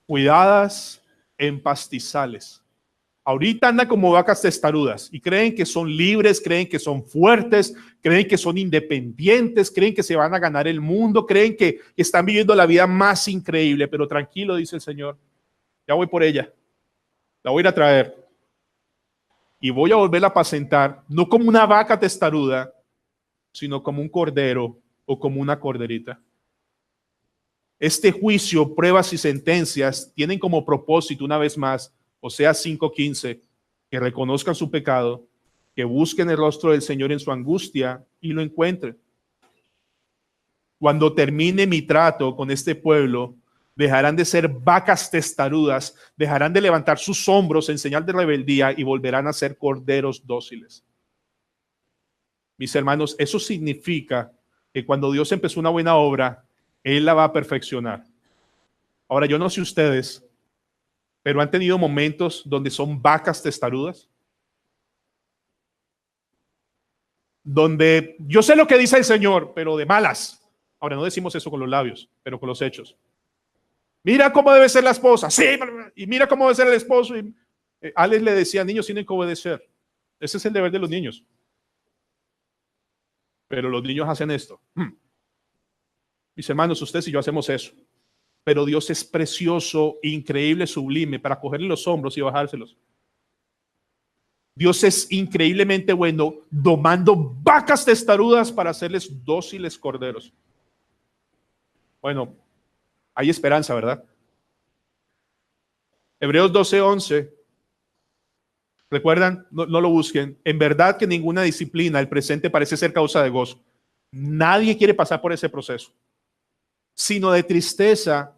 cuidadas en pastizales. Ahorita andan como vacas testarudas y creen que son libres, creen que son fuertes, creen que son independientes, creen que se van a ganar el mundo, creen que están viviendo la vida más increíble, pero tranquilo, dice el Señor, ya voy por ella, la voy a ir a traer y voy a volverla a apacentar, no como una vaca testaruda, sino como un cordero o como una corderita. Este juicio, pruebas y sentencias tienen como propósito, una vez más, Oseas 5:15, que reconozcan su pecado, que busquen el rostro del Señor en su angustia y lo encuentren. Cuando termine mi trato con este pueblo, dejarán de ser vacas testarudas, dejarán de levantar sus hombros en señal de rebeldía y volverán a ser corderos dóciles. Mis hermanos, eso significa que cuando Dios empezó una buena obra, Él la va a perfeccionar. Ahora, yo no sé ustedes, pero han tenido momentos donde son vacas testarudas, donde yo sé lo que dice el Señor, pero de malas. Ahora, no decimos eso con los labios, pero con los hechos. Mira cómo debe ser la esposa, sí, y mira cómo debe ser el esposo. Y Alex le decía, niños tienen que obedecer. Ese es el deber de los niños. Pero los niños hacen esto. Mis hermanos, ustedes y yo hacemos eso. Pero Dios es precioso, increíble, sublime para cogerle los hombros y bajárselos. Dios es increíblemente bueno domando vacas testarudas para hacerles dóciles corderos. Bueno, hay esperanza, ¿verdad? Hebreos 12:11. ¿Recuerdan? No lo busquen. En verdad que ninguna disciplina el presente parece ser causa de gozo. Nadie quiere pasar por ese proceso, sino de tristeza,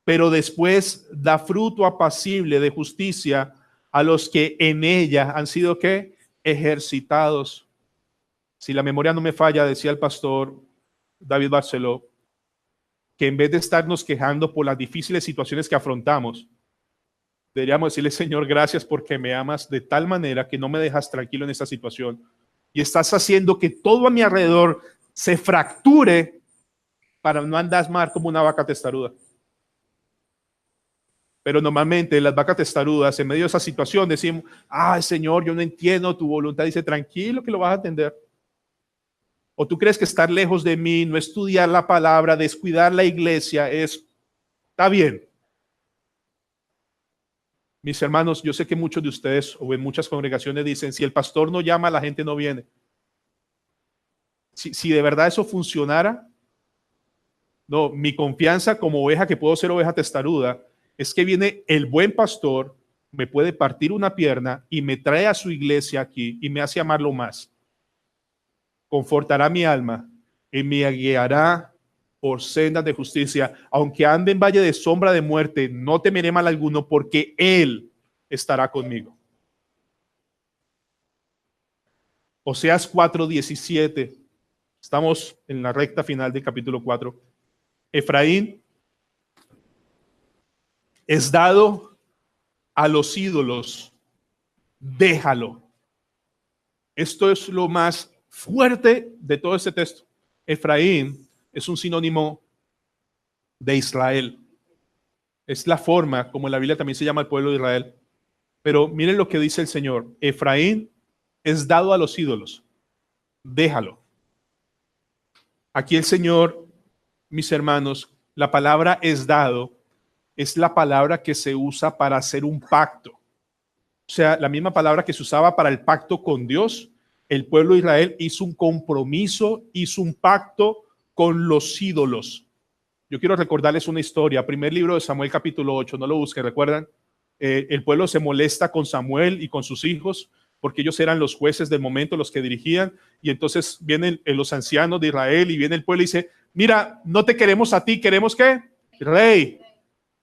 pero después da fruto apacible de justicia a los que en ella han sido ¿qué? Ejercitados. Si la memoria no me falla, decía el pastor David Barceló, que en vez de estarnos quejando por las difíciles situaciones que afrontamos, deberíamos decirle, Señor, gracias porque me amas de tal manera que no me dejas tranquilo en esta situación y estás haciendo que todo a mi alrededor se fracture para no andar más como una vaca testaruda. Pero normalmente las vacas testarudas, en medio de esa situación, decimos, ay, Señor, yo no entiendo tu voluntad. Dice, tranquilo que lo vas a atender. O tú crees que estar lejos de mí, no estudiar la palabra, descuidar la iglesia, está bien. Mis hermanos, yo sé que muchos de ustedes o en muchas congregaciones dicen, si el pastor no llama, la gente no viene. Si de verdad eso funcionara, no, mi confianza como oveja, que puedo ser oveja testaruda, es que viene el buen pastor, me puede partir una pierna y me trae a su iglesia aquí y me hace amarlo más. Confortará mi alma y me guiará por sendas de justicia. Aunque ande en valle de sombra de muerte, no temeré mal alguno, porque Él estará conmigo. Oseas 4:17. Estamos en la recta final del capítulo 4. Efraín es dado a los ídolos, déjalo. Esto es lo más fuerte de todo este texto. Efraín es un sinónimo de Israel. Es la forma como en la Biblia también se llama el pueblo de Israel. Pero miren lo que dice el Señor. Efraín es dado a los ídolos, déjalo. Aquí el Señor, mis hermanos, la palabra es dado, es la palabra que se usa para hacer un pacto. O sea, la misma palabra que se usaba para el pacto con Dios, el pueblo de Israel hizo un compromiso, hizo un pacto con los ídolos. Yo quiero recordarles una historia, primer libro de Samuel capítulo 8, no lo busquen, ¿recuerdan? El pueblo se molesta con Samuel y con sus hijos, porque ellos eran los jueces del momento, los que dirigían, y entonces vienen los ancianos de Israel y viene el pueblo y dice, mira, no te queremos a ti, ¿queremos qué? Rey.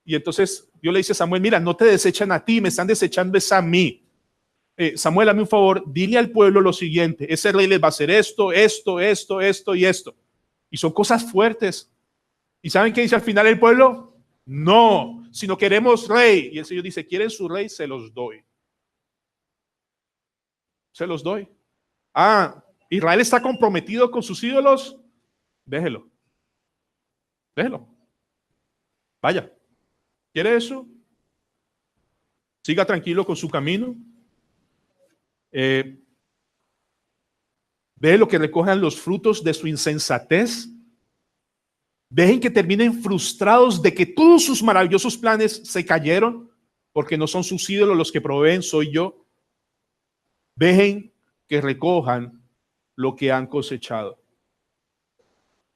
Y entonces Dios le dice a Samuel, mira, no te desechan a ti, me están desechando es a mí. Samuel, hazme un favor, dile al pueblo lo siguiente, ese rey les va a hacer esto, esto, esto, esto y esto. Y son cosas fuertes. ¿Y saben qué dice al final el pueblo? No, si no queremos rey. Y el Señor dice, ¿quieren su rey? Se los doy. Se los doy. Ah, Israel está comprometido con sus ídolos. Déjelo. Déjelo. Vaya. ¿Quiere eso? Siga tranquilo con su camino. Ve lo que recojan los frutos de su insensatez. Dejen que terminen frustrados de que todos sus maravillosos planes se cayeron, porque no son sus ídolos los que proveen, soy yo. Dejen que recojan lo que han cosechado.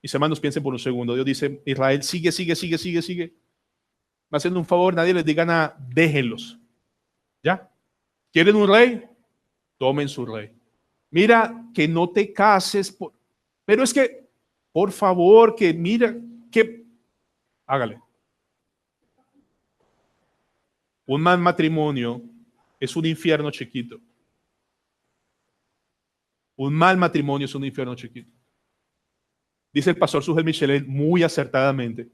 Mis hermanos, piensen por un segundo. Dios dice, Israel, sigue. Va haciendo un favor, nadie les diga nada, déjenlos. ¿Ya? ¿Quieren un rey? Tomen su rey. Mira, que no te cases, pero es que, por favor, que mira, que hágale. Un mal matrimonio es un infierno chiquito. Un mal matrimonio es un infierno chiquito. Dice el pastor Sujel Michelet muy acertadamente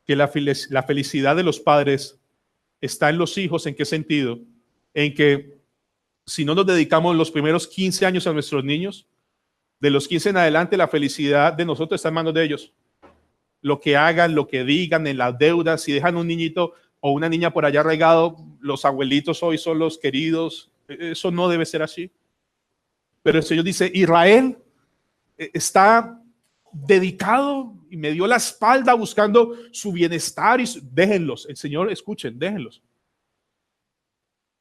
que la felicidad de los padres está en los hijos. ¿En qué sentido? En que si no nos dedicamos los primeros 15 años a nuestros niños, de los 15 en adelante la felicidad de nosotros está en manos de ellos. Lo que hagan, lo que digan en las deudas, si dejan un niñito o una niña por allá regado, los abuelitos hoy son los queridos. Eso no debe ser así. Pero el Señor dice, Israel está dedicado y me dio la espalda buscando su bienestar y déjenlos, el Señor, escuchen, déjenlos.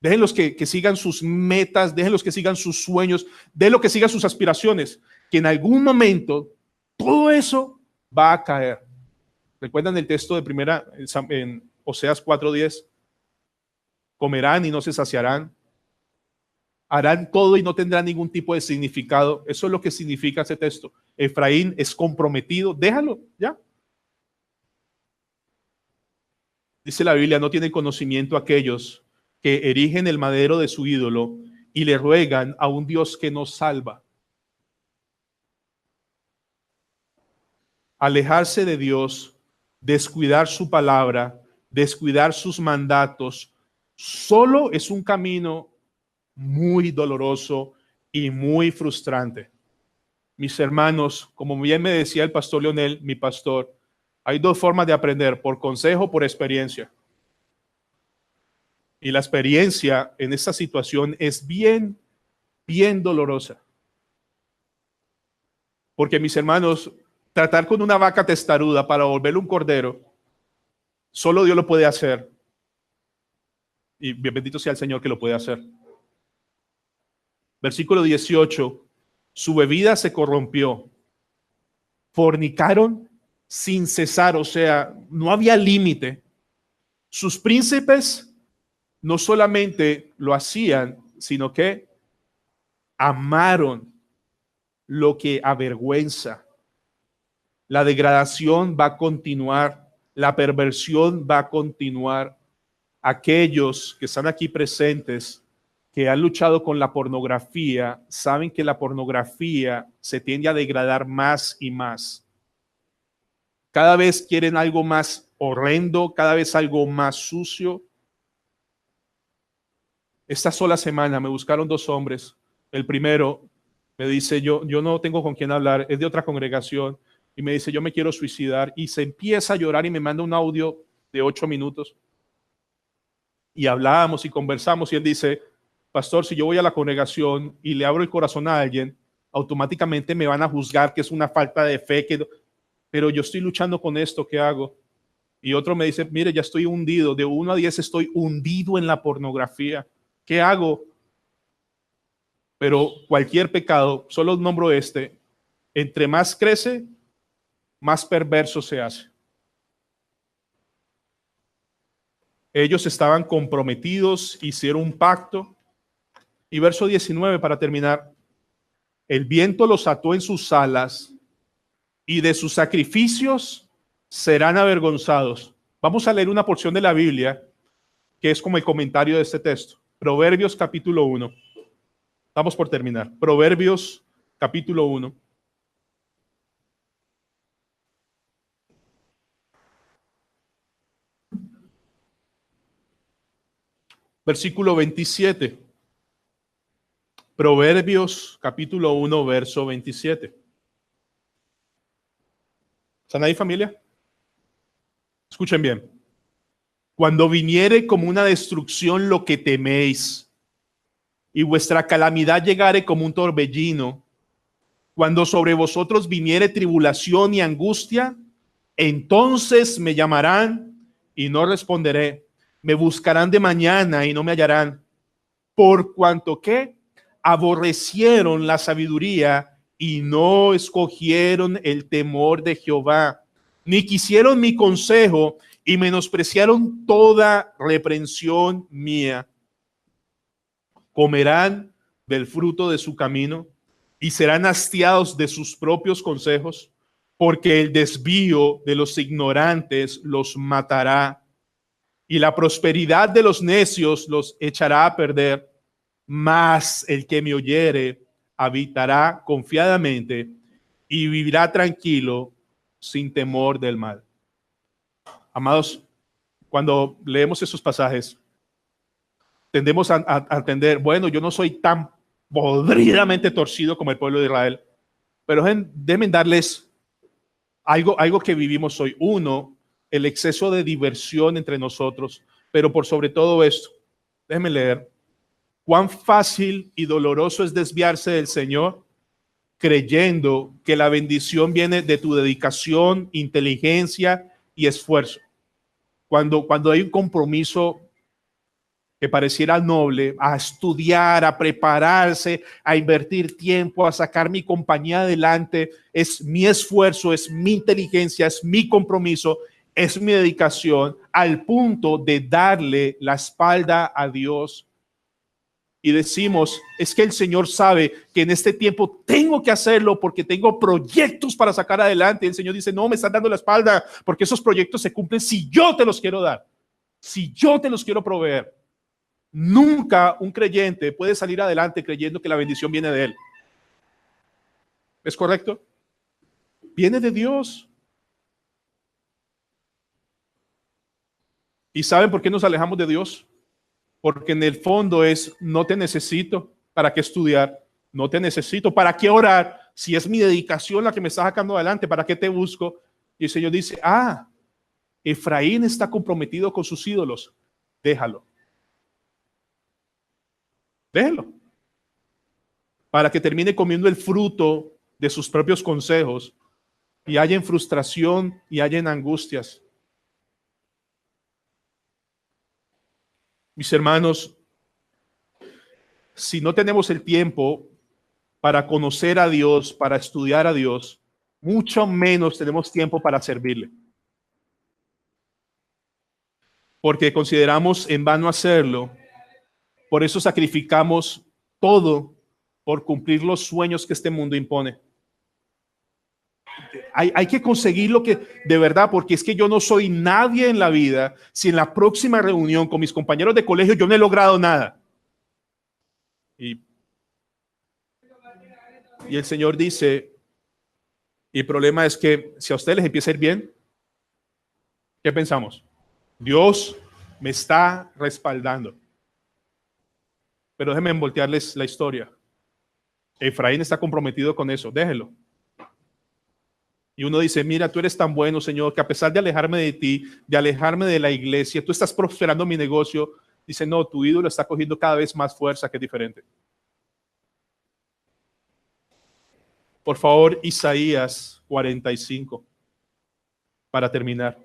Déjenlos que sigan sus metas, déjenlos que sigan sus sueños, déjenlos que sigan sus aspiraciones, que en algún momento todo eso va a caer. ¿Recuerdan el texto de primera en Oseas 4:10? Comerán y no se saciarán. Harán todo y no tendrán ningún tipo de significado. Eso es lo que significa ese texto. Efraín es comprometido. Déjalo, ya. Dice la Biblia, no tienen conocimiento aquellos que erigen el madero de su ídolo y le ruegan a un Dios que no salva. Alejarse de Dios, descuidar su palabra, descuidar sus mandatos, solo es un camino muy doloroso y muy frustrante. Mis hermanos, como bien me decía el pastor Leonel, mi pastor, hay dos formas de aprender, por consejo, por experiencia. Y la experiencia en esta situación es bien dolorosa. Porque mis hermanos, tratar con una vaca testaruda para volverle un cordero, solo Dios lo puede hacer. Y bien bendito sea el Señor que lo puede hacer. Versículo 18, su bebida se corrompió. Fornicaron sin cesar, o sea, no había límite. Sus príncipes no solamente lo hacían, sino que amaron lo que avergüenza. La degradación va a continuar, la perversión va a continuar. Aquellos que están aquí presentes, que han luchado con la pornografía, saben que la pornografía se tiende a degradar más y más. Cada vez quieren algo más horrendo, cada vez algo más sucio. Esta sola semana me buscaron dos hombres. El primero me dice, yo no tengo con quién hablar, es de otra congregación, y me dice, yo me quiero suicidar, y se empieza a llorar y me manda un audio de 8 minutos. Y hablábamos y conversamos, y él dice, pastor, si yo voy a la congregación y le abro el corazón a alguien, automáticamente me van a juzgar que es una falta de fe, pero yo estoy luchando con esto, ¿qué hago? Y otro me dice, mire, ya estoy hundido, de 1 a 10 estoy hundido en la pornografía, ¿qué hago? Pero cualquier pecado, solo nombro este, entre más crece, más perverso se hace. Ellos estaban comprometidos, hicieron un pacto. Y verso 19 para terminar. El viento los ató en sus alas y de sus sacrificios serán avergonzados. Vamos a leer una porción de la Biblia que es como el comentario de este texto. Proverbios capítulo 1. Estamos por terminar. Proverbios capítulo 1. Versículo 27. Proverbios capítulo 1, verso 27. ¿Están ahí, familia? Escuchen bien. Cuando viniere como una destrucción lo que teméis, y vuestra calamidad llegare como un torbellino, cuando sobre vosotros viniere tribulación y angustia, entonces me llamarán y no responderé. Me buscarán de mañana y no me hallarán, por cuanto que aborrecieron la sabiduría y no escogieron el temor de Jehová, ni quisieron mi consejo y menospreciaron toda reprensión mía. Comerán del fruto de su camino y serán hastiados de sus propios consejos, porque el desvío de los ignorantes los matará y la prosperidad de los necios los echará a perder. Mas el que me oyere habitará confiadamente y vivirá tranquilo sin temor del mal. Amados, cuando leemos esos pasajes, tendemos a entender, bueno, yo no soy tan podridamente torcido como el pueblo de Israel, pero deben darles algo que vivimos hoy. Uno, el exceso de diversión entre nosotros, pero por sobre todo esto, déjenme leer. Cuán fácil y doloroso es desviarse del Señor creyendo que la bendición viene de tu dedicación, inteligencia y esfuerzo. Cuando hay un compromiso que pareciera noble, a estudiar, a prepararse, a invertir tiempo, a sacar mi compañía adelante, es mi esfuerzo, es mi inteligencia, es mi compromiso, es mi dedicación, al punto de darle la espalda a Dios. Y decimos, es que el Señor sabe que en este tiempo tengo que hacerlo porque tengo proyectos para sacar adelante. Y el Señor dice, no, me están dando la espalda porque esos proyectos se cumplen si yo te los quiero dar, si yo te los quiero proveer. Nunca un creyente puede salir adelante creyendo que la bendición viene de él. ¿Es correcto? Viene de Dios. ¿Y saben por qué nos alejamos de Dios? Porque en el fondo es, no te necesito, ¿para qué estudiar? no te necesito. ¿Para qué orar? Si es mi dedicación la que me está sacando adelante, ¿para qué te busco? Y el Señor dice, Efraín está comprometido con sus ídolos. Déjalo. Déjalo. Para que termine comiendo el fruto de sus propios consejos y haya en frustración y haya en angustias. Mis hermanos, si no tenemos el tiempo para conocer a Dios, para estudiar a Dios, mucho menos tenemos tiempo para servirle. Porque consideramos en vano hacerlo. Por eso sacrificamos todo por cumplir los sueños que este mundo impone. Hay que conseguir lo que de verdad, porque es que yo no soy nadie en la vida si en la próxima reunión con mis compañeros de colegio yo no he logrado nada. Y el Señor dice, y el problema es que si a ustedes les empieza a ir bien, ¿qué pensamos? Dios me está respaldando. Pero déjenme voltearles la historia. Efraín está comprometido con eso, déjelo. Y uno dice, mira, tú eres tan bueno, Señor, que a pesar de alejarme de ti, de alejarme de la iglesia, tú estás prosperando mi negocio. Dice, no, tu ídolo está cogiendo cada vez más fuerza, que es diferente. Por favor, Isaías 45, para terminar.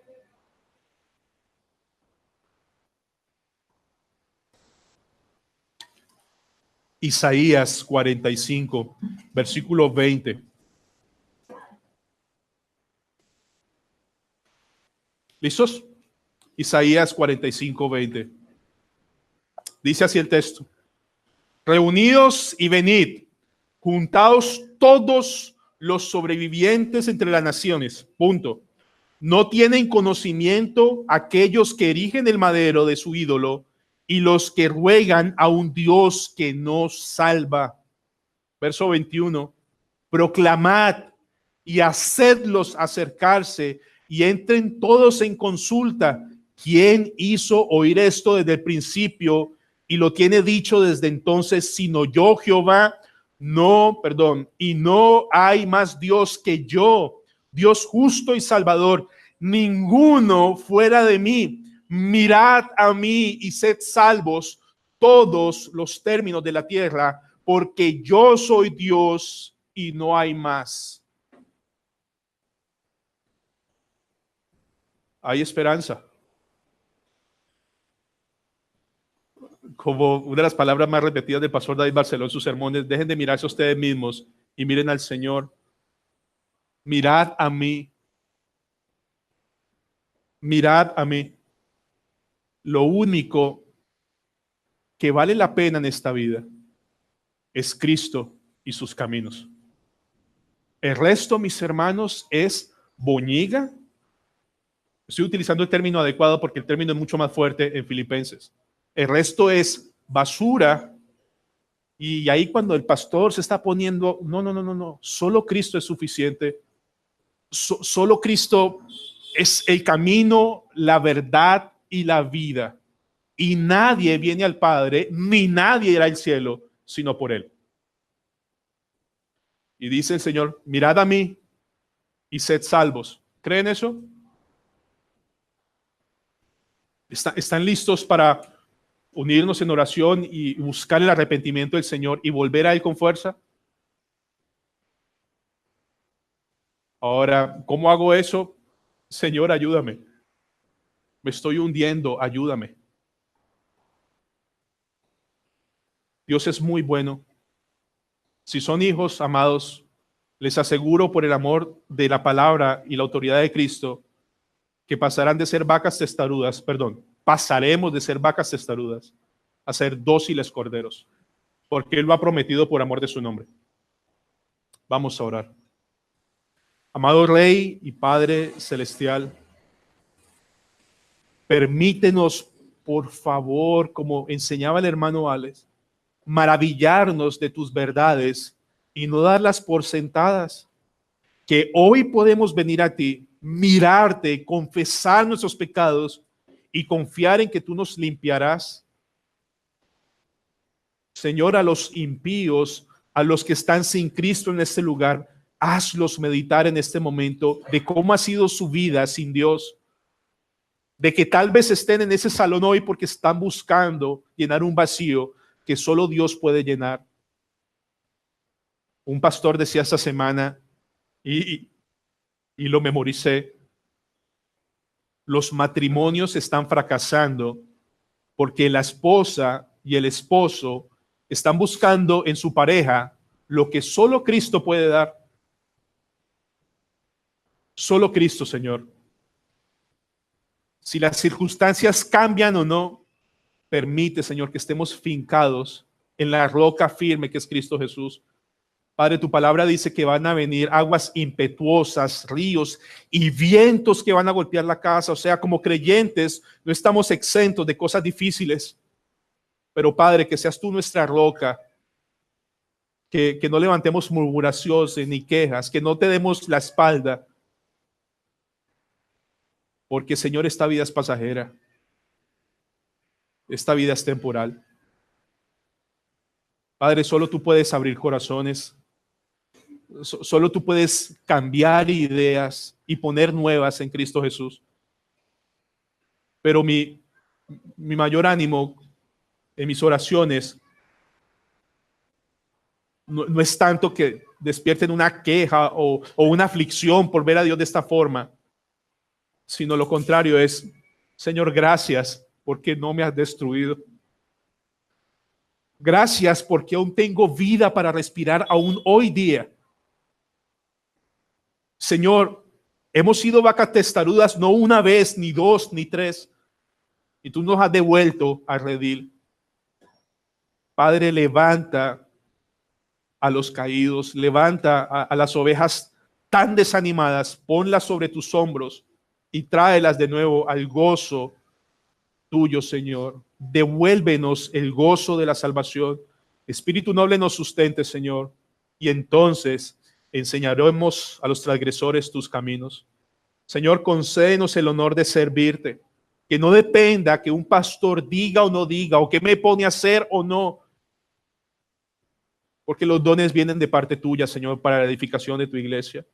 Isaías 45, versículo 20. ¿Listos? Isaías 45, 20. Dice así el texto. Reunidos y venid, juntaos todos los sobrevivientes entre las naciones. Punto. No tienen conocimiento aquellos que erigen el madero de su ídolo y los que ruegan a un Dios que no salva. Verso 21. Proclamad y hacedlos acercarse y entren todos en consulta. ¿Quién hizo oír esto desde el principio y lo tiene dicho desde entonces, sino yo, Jehová? Y no hay más Dios que yo, Dios justo y salvador, ninguno fuera de mí. Mirad a mí y sed salvos todos los términos de la tierra, porque yo soy Dios y no hay más. Hay esperanza. Como una de las palabras más repetidas del pastor David Barceló en sus sermones, dejen de mirarse a ustedes mismos y miren al Señor. Mirad a mí. Mirad a mí. Lo único que vale la pena en esta vida es Cristo y sus caminos. El resto, mis hermanos, es boñiga. Estoy utilizando el término adecuado porque el término es mucho más fuerte en Filipenses. El resto es basura. Y ahí cuando el pastor se está poniendo, no, solo Cristo es suficiente. Solo Cristo es el camino, la verdad y la vida. Y nadie viene al Padre, ni nadie irá al cielo, sino por Él. Y dice el Señor, mirad a mí y sed salvos. ¿Creen eso? ¿Están listos para unirnos en oración y buscar el arrepentimiento del Señor y volver a Él con fuerza? Ahora, ¿cómo hago eso? Señor, ayúdame. Me estoy hundiendo, ayúdame. Dios es muy bueno. Si son hijos amados, les aseguro por el amor de la palabra y la autoridad de Cristo que pasarán de ser vacas testarudas, pasaremos de ser vacas testarudas a ser dóciles corderos, porque Él lo ha prometido por amor de su nombre. Vamos a orar. Amado Rey y Padre Celestial, permítenos, por favor, como enseñaba el hermano Alex, maravillarnos de tus verdades y no darlas por sentadas. Que hoy podemos venir a ti, mirarte, confesar nuestros pecados y confiar en que tú nos limpiarás. Señor, a los impíos a los que están sin Cristo en este lugar, hazlos meditar en este momento de cómo ha sido su vida sin Dios, de que tal vez estén en ese salón hoy porque están buscando llenar un vacío que solo Dios puede llenar. Un pastor decía esta semana, y lo memoricé: los matrimonios están fracasando porque la esposa y el esposo están buscando en su pareja lo que solo Cristo puede dar. Solo Cristo, Señor. Si las circunstancias cambian o no, permite, Señor, que estemos fincados en la roca firme que es Cristo Jesús. Padre, tu palabra dice que van a venir aguas impetuosas, ríos y vientos que van a golpear la casa. O sea, como creyentes no estamos exentos de cosas difíciles. Pero Padre, que seas tú nuestra roca, que no levantemos murmuraciones ni quejas, que no te demos la espalda. Porque, Señor, esta vida es pasajera. Esta vida es temporal. Padre, solo tú puedes abrir corazones. Solo tú puedes cambiar ideas y poner nuevas en Cristo Jesús. Pero mi mayor ánimo en mis oraciones no es tanto que despierten una queja o una aflicción por ver a Dios de esta forma, sino lo contrario es: Señor, gracias porque no me has destruido. Gracias porque aún tengo vida para respirar aún hoy día. Señor, hemos sido vacas testarudas no una vez, ni dos, ni tres, y tú nos has devuelto al redil. Padre, levanta a los caídos, levanta a las ovejas tan desanimadas, ponlas sobre tus hombros y tráelas de nuevo al gozo tuyo, Señor. Devuélvenos el gozo de la salvación. Espíritu noble nos sustente, Señor, y entonces enseñaremos a los transgresores tus caminos. Señor, concédenos el honor de servirte, que no dependa que un pastor diga o no diga, o que me pone a hacer o no, porque los dones vienen de parte tuya, Señor, para la edificación de tu iglesia.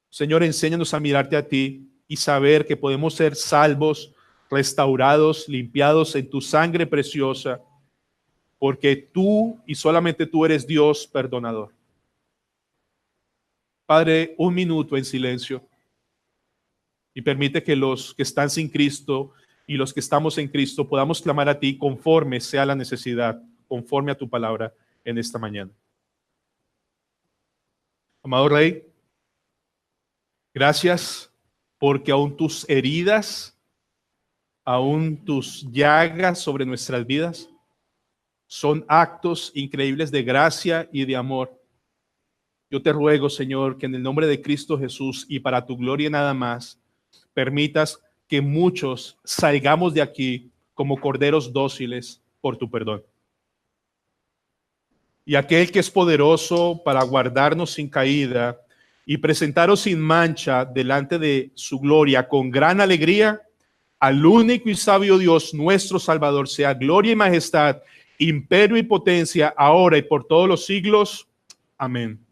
Señor, enséñanos a mirarte a ti y saber que podemos ser salvos, restaurados, limpiados en tu sangre preciosa, porque tú y solamente tú eres Dios perdonador. Padre, un minuto en silencio y permite que los que están sin Cristo y los que estamos en Cristo podamos clamar a ti conforme sea la necesidad, conforme a tu palabra en esta mañana. Amado Rey, gracias porque aún tus heridas, aún tus llagas sobre nuestras vidas son actos increíbles de gracia y de amor. Yo te ruego, Señor, que en el nombre de Cristo Jesús y para tu gloria nada más, permitas que muchos salgamos de aquí como corderos dóciles por tu perdón. Y aquel que es poderoso para guardarnos sin caída y presentaros sin mancha delante de su gloria con gran alegría, al único y sabio Dios, nuestro Salvador, sea gloria y majestad, imperio y potencia, ahora y por todos los siglos. Amén.